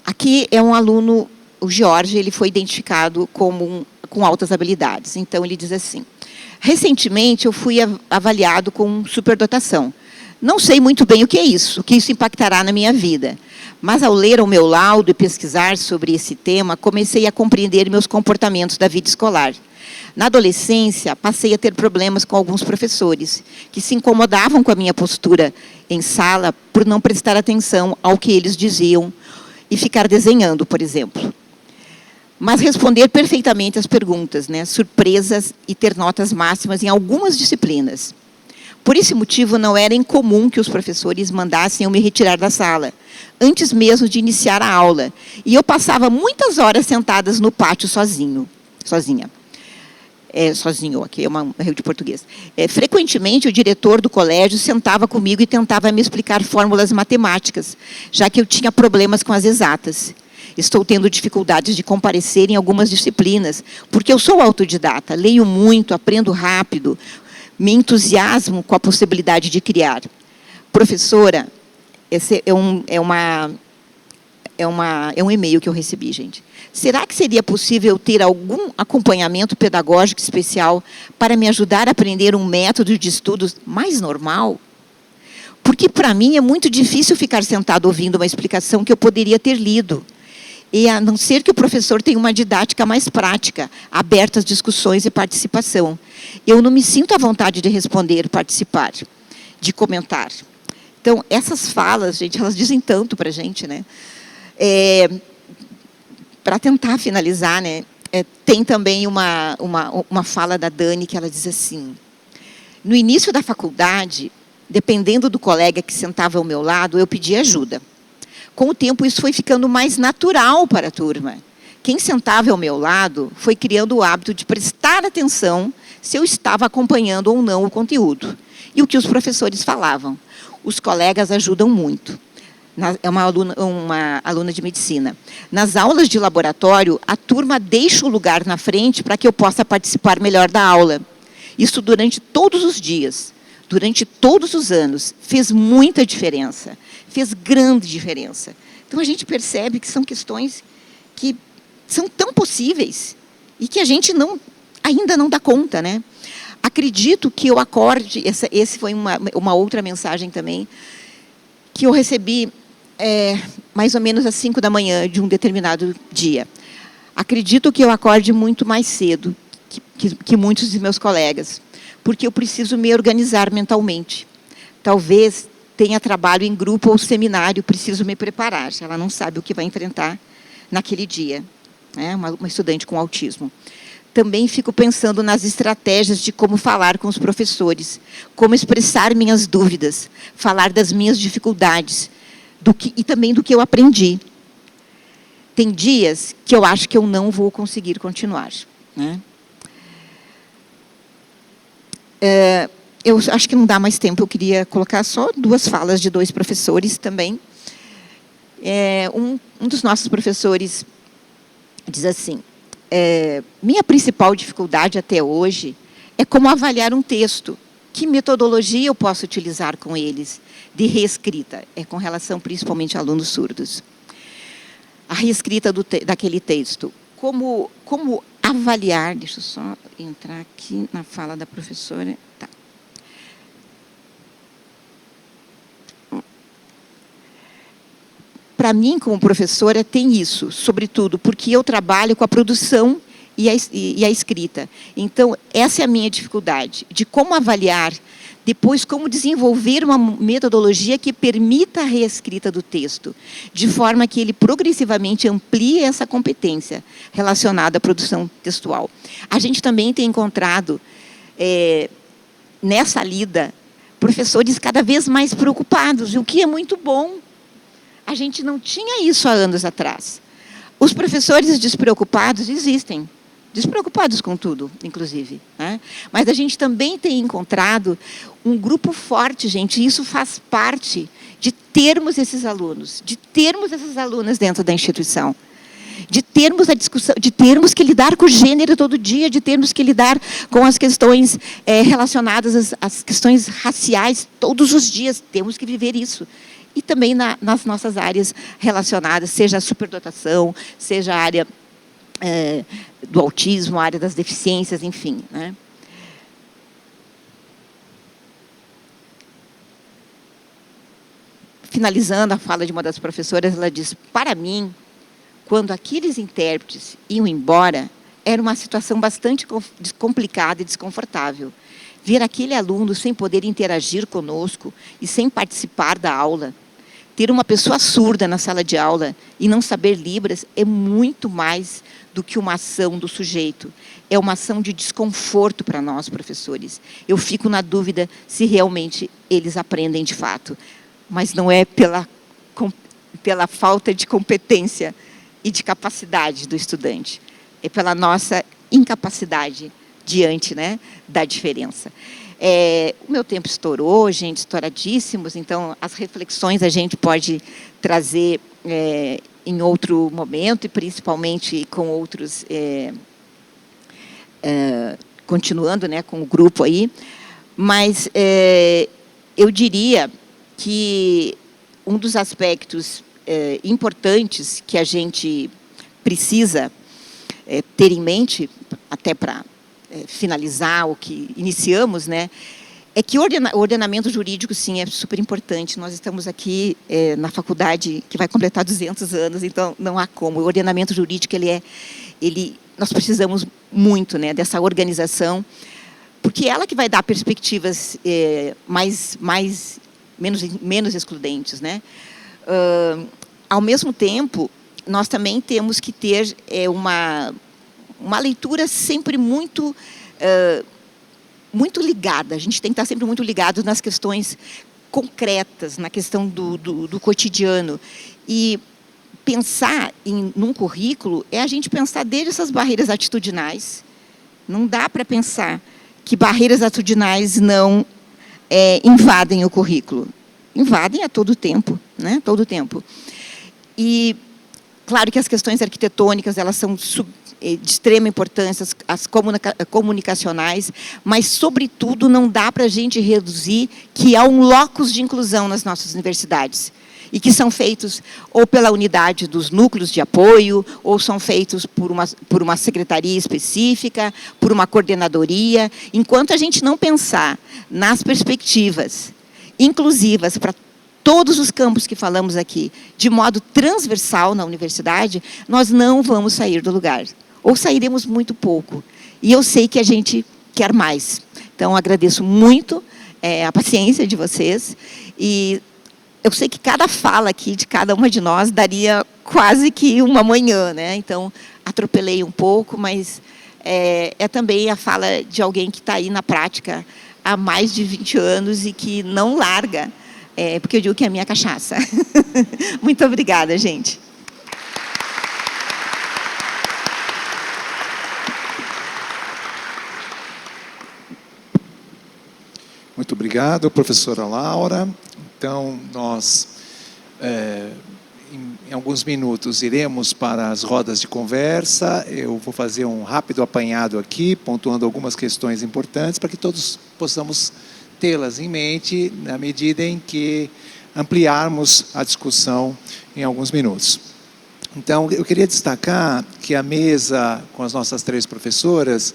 Aqui é um aluno, o Jorge, ele foi identificado com altas habilidades. Então, ele diz assim: recentemente, eu fui avaliado com superdotação. Não sei muito bem o que isso impactará na minha vida. Mas, ao ler o meu laudo e pesquisar sobre esse tema, comecei a compreender meus comportamentos da vida escolar. Na adolescência, passei a ter problemas com alguns professores, que se incomodavam com a minha postura em sala por não prestar atenção ao que eles diziam e ficar desenhando, por exemplo. Mas responder perfeitamente às perguntas, né? Surpresas e ter notas máximas em algumas disciplinas. Por esse motivo, não era incomum que os professores mandassem eu me retirar da sala, antes mesmo de iniciar a aula. E eu passava muitas horas sentadas no pátio sozinha. Sozinho, aqui é um erro de português. Frequentemente, o diretor do colégio sentava comigo e tentava me explicar fórmulas matemáticas, já que eu tinha problemas com as exatas. Estou tendo dificuldades de comparecer em algumas disciplinas, porque eu sou autodidata, leio muito, aprendo rápido, me entusiasmo com a possibilidade de criar. Professora, esse é um e-mail que eu recebi, gente. Será que seria possível ter algum acompanhamento pedagógico especial para me ajudar a aprender um método de estudos mais normal? Porque, para mim, é muito difícil ficar sentado ouvindo uma explicação que eu poderia ter lido. E, a não ser que o professor tenha uma didática mais prática, aberta às discussões e participação. Eu não me sinto à vontade de responder, participar, de comentar. Então, essas falas, gente, elas dizem tanto para a gente, né? Para tentar finalizar, né, tem também uma fala da Dani, que ela diz assim: no início da faculdade, dependendo do colega que sentava ao meu lado, eu pedia ajuda. Com o tempo, isso foi ficando mais natural para a turma. Quem sentava ao meu lado foi criando o hábito de prestar atenção se eu estava acompanhando ou não o conteúdo e o que os professores falavam. Os colegas ajudam muito. É uma aluna de medicina. Nas aulas de laboratório, a turma deixa o lugar na frente para que eu possa participar melhor da aula. Isso durante todos os dias, durante todos os anos. Fez muita diferença, fez grande diferença. Então, a gente percebe que são questões que são tão possíveis e que a gente ainda não dá conta, né? Acredito que eu acorde, esse foi uma outra mensagem também, que eu recebi mais ou menos às 5 da manhã de um determinado dia. Acredito que eu acorde muito mais cedo, que muitos de meus colegas, porque eu preciso me organizar mentalmente. Talvez tenha trabalho em grupo ou seminário, preciso me preparar. Ela não sabe o que vai enfrentar naquele dia, né? Uma estudante com autismo. Também fico pensando nas estratégias de como falar com os professores, como expressar minhas dúvidas, falar das minhas dificuldades e também do que eu aprendi. Tem dias que eu acho que eu não vou conseguir continuar, né? Eu acho que não dá mais tempo, eu queria colocar só 2 falas de 2 professores também. Um dos nossos professores diz assim, minha principal dificuldade até hoje é como avaliar um texto. Que metodologia eu posso utilizar com eles de reescrita? É com relação principalmente a alunos surdos. A reescrita daquele texto. Como avaliar... Deixa eu só entrar aqui na fala da professora. Tá. Para mim, como professora, tem isso, sobretudo, porque eu trabalho com a produção e a escrita. Então, essa é a minha dificuldade, de como avaliar, depois como desenvolver uma metodologia que permita a reescrita do texto, de forma que ele progressivamente amplie essa competência relacionada à produção textual. A gente também tem encontrado, nessa lida, professores cada vez mais preocupados, o que é muito bom. A gente não tinha isso há anos atrás. Os professores despreocupados existem, despreocupados com tudo, inclusive, né? Mas a gente também tem encontrado um grupo forte, gente, e isso faz parte de termos esses alunos, de termos essas alunas dentro da instituição, de termos a discussão, de termos que lidar com o gênero todo dia, de termos que lidar com as questões relacionadas às questões raciais todos os dias, temos que viver isso. E também nas nossas áreas relacionadas, seja a superdotação, seja a área do autismo, a área das deficiências, enfim, né? Finalizando a fala de uma das professoras, ela diz, para mim, quando aqueles intérpretes iam embora, era uma situação bastante complicada e desconfortável. Ver aquele aluno sem poder interagir conosco e sem participar da aula, ter uma pessoa surda na sala de aula e não saber Libras é muito mais do que uma ação do sujeito. É uma ação de desconforto para nós, professores. Eu fico na dúvida se realmente eles aprendem de fato. Mas não é pela falta de competência e de capacidade do estudante. É pela nossa incapacidade diante, né, da diferença. O meu tempo estourou, gente, estouradíssimos, então as reflexões a gente pode trazer em outro momento, e principalmente com outros, continuando, né, com o grupo aí, mas eu diria que um dos aspectos importantes que a gente precisa ter em mente, até para finalizar o que iniciamos, né, é que o ordenamento jurídico, sim, é super importante. Nós estamos aqui na faculdade que vai completar 200 anos, então não há como. O ordenamento jurídico, nós precisamos muito, né, dessa organização, porque é ela que vai dar perspectivas menos excludentes, né? Ao mesmo tempo, nós também temos que ter uma leitura sempre muito ligada. A gente tem que estar sempre muito ligado nas questões concretas, na questão do cotidiano. E pensar num currículo é a gente pensar desde essas barreiras atitudinais. Não dá para pensar que barreiras atitudinais não invadem o currículo. Invadem a todo tempo, né? Todo tempo. E, claro que as questões arquitetônicas, elas são de extrema importância, as comunicacionais, mas, sobretudo, não dá para a gente reduzir que há um locus de inclusão nas nossas universidades, e que são feitos ou pela unidade dos núcleos de apoio, ou são feitos por uma secretaria específica, por uma coordenadoria. Enquanto a gente não pensar nas perspectivas inclusivas para todos os campos que falamos aqui, de modo transversal na universidade, nós não vamos sair do lugar. ou sairemos muito pouco. E eu sei que a gente quer mais. Então, agradeço muito a paciência de vocês. E eu sei que cada fala aqui de cada uma de nós daria quase que uma manhã, né? Então, atropelei um pouco, mas é também a fala de alguém que está aí na prática há mais de 20 anos e que não larga, porque eu digo que é a minha cachaça. Muito obrigada, gente. Muito obrigado, professora Laura. Então, nós, em alguns minutos, iremos para as rodas de conversa. Eu vou fazer um rápido apanhado aqui, pontuando algumas questões importantes, para que todos possamos tê-las em mente, na medida em que ampliarmos a discussão em alguns minutos. Então, eu queria destacar que a mesa, com as nossas 3 professoras,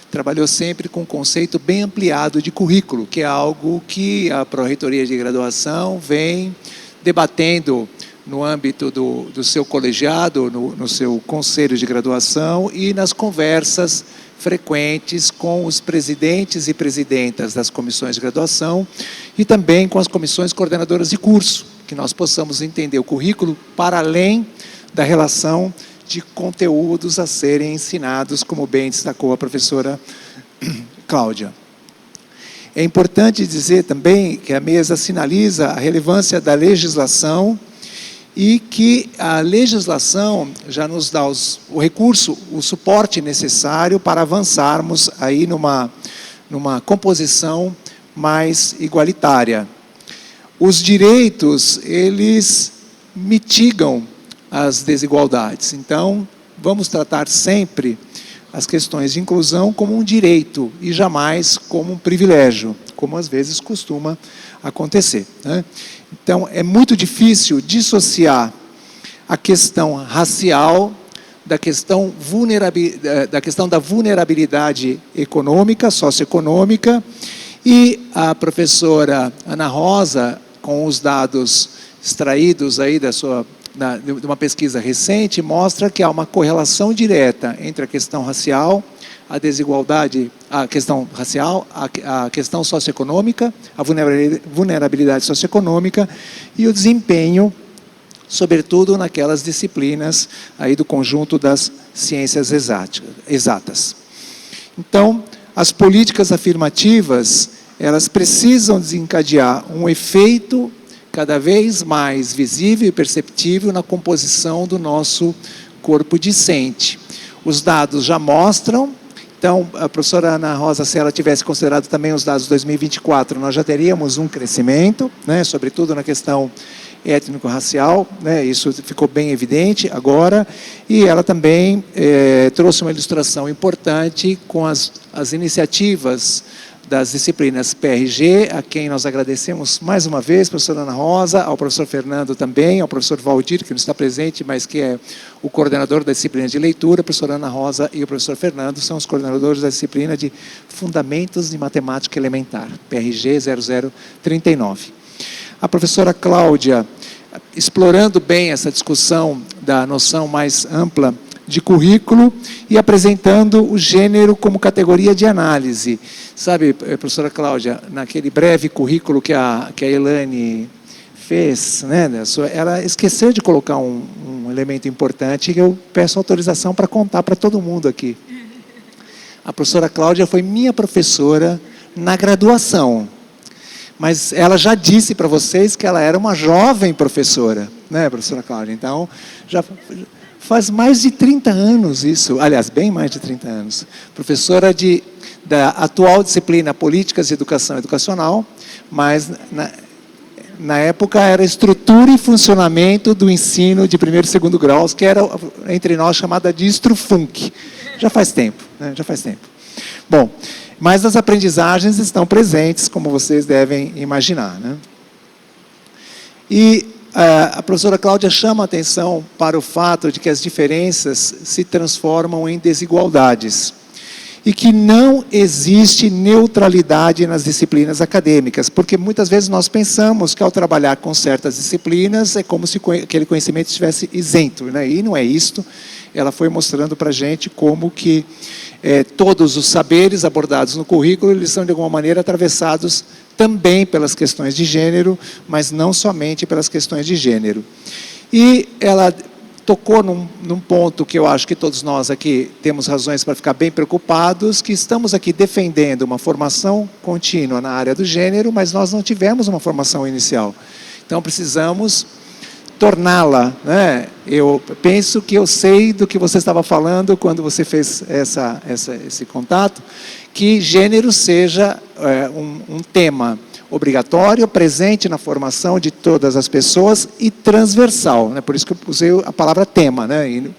trabalhou sempre com um conceito bem ampliado de currículo, que é algo que a Pró-Reitoria de Graduação vem debatendo no âmbito do seu colegiado, no seu conselho de graduação e nas conversas frequentes com os presidentes e presidentas das comissões de graduação e também com as comissões coordenadoras de curso, que nós possamos entender o currículo para além da relação de conteúdos a serem ensinados, como bem destacou a professora Cláudia. É importante dizer também que a mesa sinaliza a relevância da legislação e que a legislação já nos dá o recurso, o suporte necessário para avançarmos aí numa composição mais igualitária. Os direitos, eles mitigam as desigualdades. Então, vamos tratar sempre as questões de inclusão como um direito e jamais como um privilégio, como às vezes costuma acontecer, né? Então, é muito difícil dissociar a questão racial da questão da vulnerabilidade econômica, socioeconômica, e a professora Ana Rosa, com os dados extraídos aí de uma pesquisa recente, mostra que há uma correlação direta entre a questão racial, a desigualdade, a questão racial, a questão socioeconômica, a vulnerabilidade socioeconômica e o desempenho, sobretudo naquelas disciplinas aí do conjunto das ciências exatas. Então, as políticas afirmativas, elas precisam desencadear um efeito cada vez mais visível e perceptível na composição do nosso corpo discente. Os dados já mostram, então, a professora Ana Rosa, se ela tivesse considerado também os dados de 2024, nós já teríamos um crescimento, né, sobretudo na questão étnico-racial, né, isso ficou bem evidente agora, e ela também trouxe uma ilustração importante com as iniciativas das disciplinas PRG, a quem nós agradecemos mais uma vez, professora Ana Rosa, ao professor Fernando também, ao professor Valdir, que não está presente, mas que é o coordenador da disciplina de leitura. A professora Ana Rosa e o professor Fernando são os coordenadores da disciplina de Fundamentos de Matemática Elementar, PRG 0039. A professora Cláudia, explorando bem essa discussão da noção mais ampla de currículo e apresentando o gênero como categoria de análise. Sabe, professora Cláudia, naquele breve currículo que a Elane fez, né, ela esqueceu de colocar um elemento importante que eu peço autorização para contar para todo mundo aqui. A professora Cláudia foi minha professora na graduação, mas ela já disse para vocês que ela era uma jovem professora, né, professora Cláudia? Então, já faz mais de 30 anos isso, aliás, bem mais de 30 anos. Professora da atual disciplina Políticas de Educação Educacional, mas na época era Estrutura e Funcionamento do Ensino de Primeiro e Segundo Graus, que era entre nós chamada de Estrufunc. Já faz tempo, né? Já faz tempo. Bom, mas as aprendizagens estão presentes, como vocês devem imaginar, né? E a professora Cláudia chama a atenção para o fato de que as diferenças se transformam em desigualdades. e que não existe neutralidade nas disciplinas acadêmicas, porque muitas vezes nós pensamos que ao trabalhar com certas disciplinas é como se aquele conhecimento estivesse isento, né? E não é isto. Ela foi mostrando para a gente como que todos os saberes abordados no currículo, eles são de alguma maneira atravessados também pelas questões de gênero, mas não somente pelas questões de gênero. E ela tocou num ponto que eu acho que todos nós aqui temos razões para ficar bem preocupados, que estamos aqui defendendo uma formação contínua na área do gênero, mas nós não tivemos uma formação inicial. Então, precisamos torná-la, né? Eu penso que eu sei do que você estava falando quando você fez esse contato, que gênero seja um tema obrigatório, presente na formação de todas as pessoas e transversal, né? Por isso que eu usei a palavra tema, né? E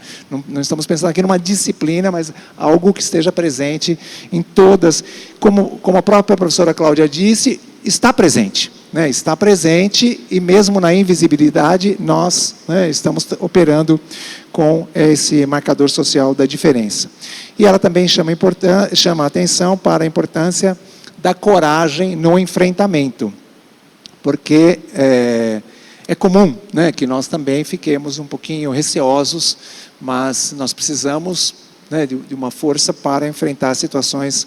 não estamos pensando aqui numa disciplina, mas algo que esteja presente em todas, como a própria professora Cláudia disse, está presente, né? Está presente e mesmo na invisibilidade nós, né, estamos operando com esse marcador social da diferença. E ela também chama a atenção para a importância da coragem no enfrentamento, porque é comum, né, que nós também fiquemos um pouquinho receosos, mas nós precisamos, né, de uma força para enfrentar situações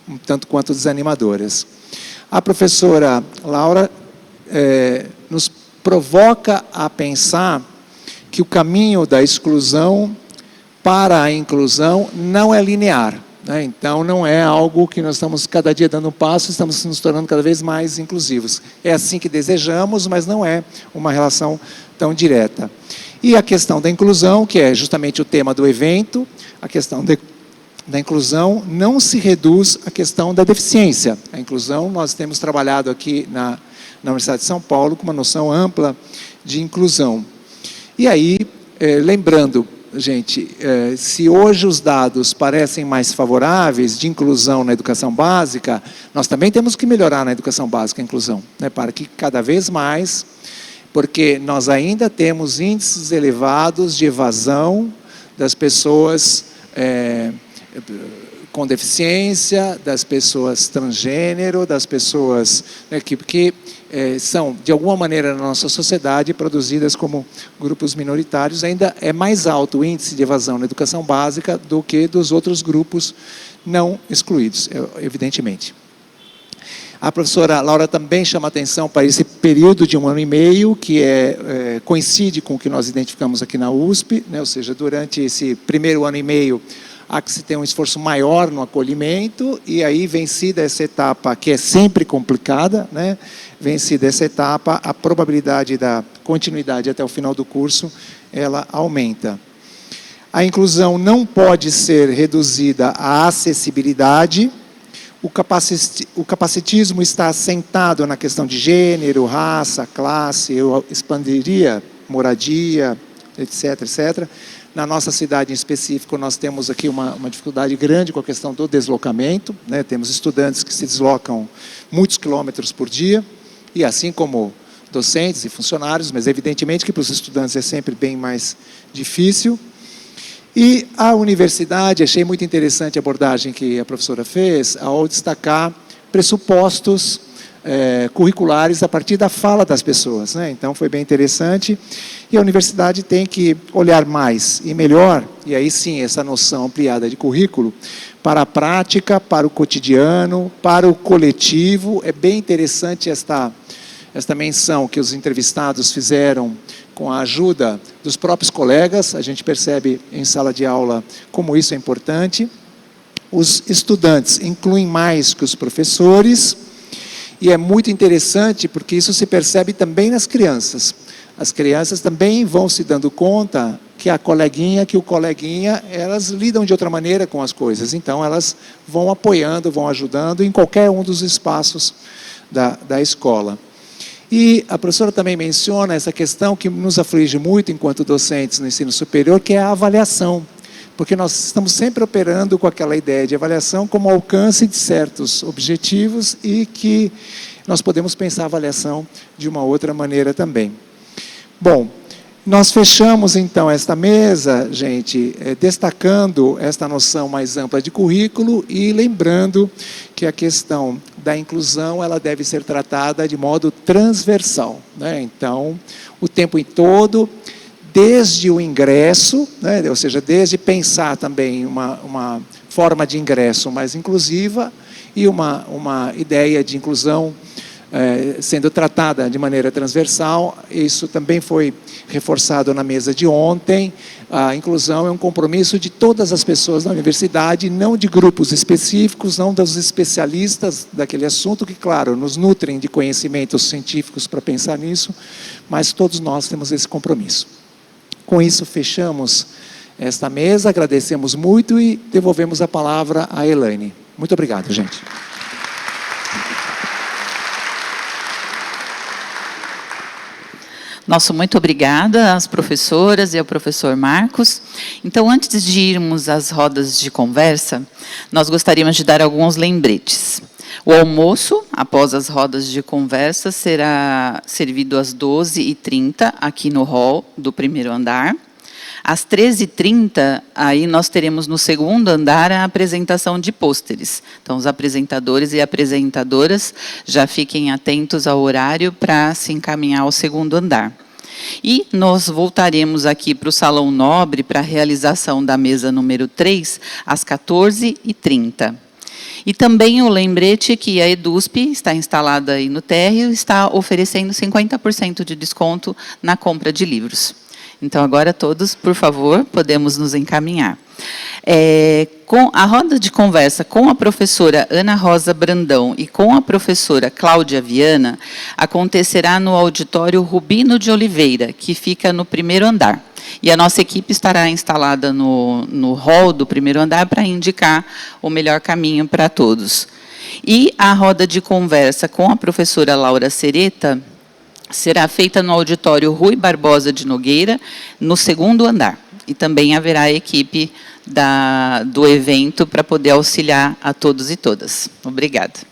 um tanto quanto desanimadoras. A professora Laura nos provoca a pensar que o caminho da exclusão para a inclusão não é linear. Então, não é algo que nós estamos cada dia dando um passo, estamos nos tornando cada vez mais inclusivos. É assim que desejamos, mas não é uma relação tão direta. E a questão da inclusão, que é justamente o tema do evento, a questão da inclusão não se reduz à questão da deficiência. A inclusão, nós temos trabalhado aqui na Universidade de São Paulo com uma noção ampla de inclusão. E aí, lembrando, gente, se hoje os dados parecem mais favoráveis de inclusão na educação básica, nós também temos que melhorar na educação básica a inclusão, né, para que cada vez mais, porque nós ainda temos índices elevados de evasão das pessoas com deficiência, das pessoas transgênero, das pessoas, né, que são, de alguma maneira, na nossa sociedade, produzidas como grupos minoritários. Ainda é mais alto o índice de evasão na educação básica do que dos outros grupos não excluídos, evidentemente. A professora Laura também chama atenção para esse período de 1 ano e meio, que coincide com o que nós identificamos aqui na USP, né, ou seja, durante esse primeiro ano e meio, há que se ter um esforço maior no acolhimento, e aí, vencida essa etapa, que é sempre complicada, né, vencida essa etapa, a probabilidade da continuidade até o final do curso, ela aumenta. A inclusão não pode ser reduzida à acessibilidade. O capacitismo está assentado na questão de gênero, raça, classe, eu expandiria moradia, etc., etc., Na nossa cidade em específico, nós temos aqui uma dificuldade grande com a questão do deslocamento, né? Temos estudantes que se deslocam muitos quilômetros por dia, e assim como docentes e funcionários, mas evidentemente que para os estudantes é sempre bem mais difícil. E a universidade, achei muito interessante a abordagem que a professora fez, ao destacar pressupostos curriculares a partir da fala das pessoas, né? Então foi bem interessante, e a universidade tem que olhar mais e melhor, e aí sim essa noção ampliada de currículo, para a prática, para o cotidiano, para o coletivo. É bem interessante esta menção que os entrevistados fizeram com a ajuda dos próprios colegas. A gente percebe em sala de aula como isso é importante. Os estudantes incluem mais que os professores, e é muito interessante porque isso se percebe também nas crianças. As crianças também vão se dando conta que a coleguinha, que o coleguinha, elas lidam de outra maneira com as coisas. Então, elas vão apoiando, vão ajudando em qualquer um dos espaços da escola. E a professora também menciona essa questão que nos aflige muito enquanto docentes no ensino superior, que é a avaliação. Porque nós estamos sempre operando com aquela ideia de avaliação como alcance de certos objetivos, e que nós podemos pensar a avaliação de uma outra maneira também. Bom, Nós fechamos, então, esta mesa, gente, destacando esta noção mais ampla de currículo e lembrando que a questão da inclusão ela deve ser tratada de modo transversal, né? Então, o tempo em todo, desde o ingresso, né? Ou seja, desde pensar também uma forma de ingresso mais inclusiva e uma ideia de inclusão sendo tratada de maneira transversal. Isso também foi reforçado na mesa de ontem. A inclusão é um compromisso de todas as pessoas da universidade, não de grupos específicos, não dos especialistas daquele assunto, que, claro, nos nutrem de conhecimentos científicos para pensar nisso, mas todos nós temos esse compromisso. Com isso, fechamos esta mesa, agradecemos muito e devolvemos a palavra à Elaine. Muito obrigado, gente. Nosso muito obrigada às professoras e ao professor Marcos. Então, antes de irmos às rodas de conversa, nós gostaríamos de dar alguns lembretes. O almoço, após as rodas de conversa, será servido às 12h30, aqui no hall do primeiro andar. Às 13h30, aí nós teremos no segundo andar a apresentação de pôsteres. Então, os apresentadores e apresentadoras já fiquem atentos ao horário para se encaminhar ao segundo andar. E nós voltaremos aqui para o Salão Nobre para a realização da mesa número 3, às 14h30. E também o lembrete que a EDUSP está instalada aí no térreo, está oferecendo 50% de desconto na compra de livros. Então, agora todos, por favor, podemos nos encaminhar. Com a roda de conversa com a professora Ana Rosa Brandão e com a professora Cláudia Viana acontecerá no auditório Rubino de Oliveira, que fica no primeiro andar. E a nossa equipe estará instalada no hall do primeiro andar para indicar o melhor caminho para todos. E a roda de conversa com a professora Laura Sereta será feita no auditório Rui Barbosa de Nogueira, no segundo andar. E também haverá a equipe do evento para poder auxiliar a todos e todas. Obrigada.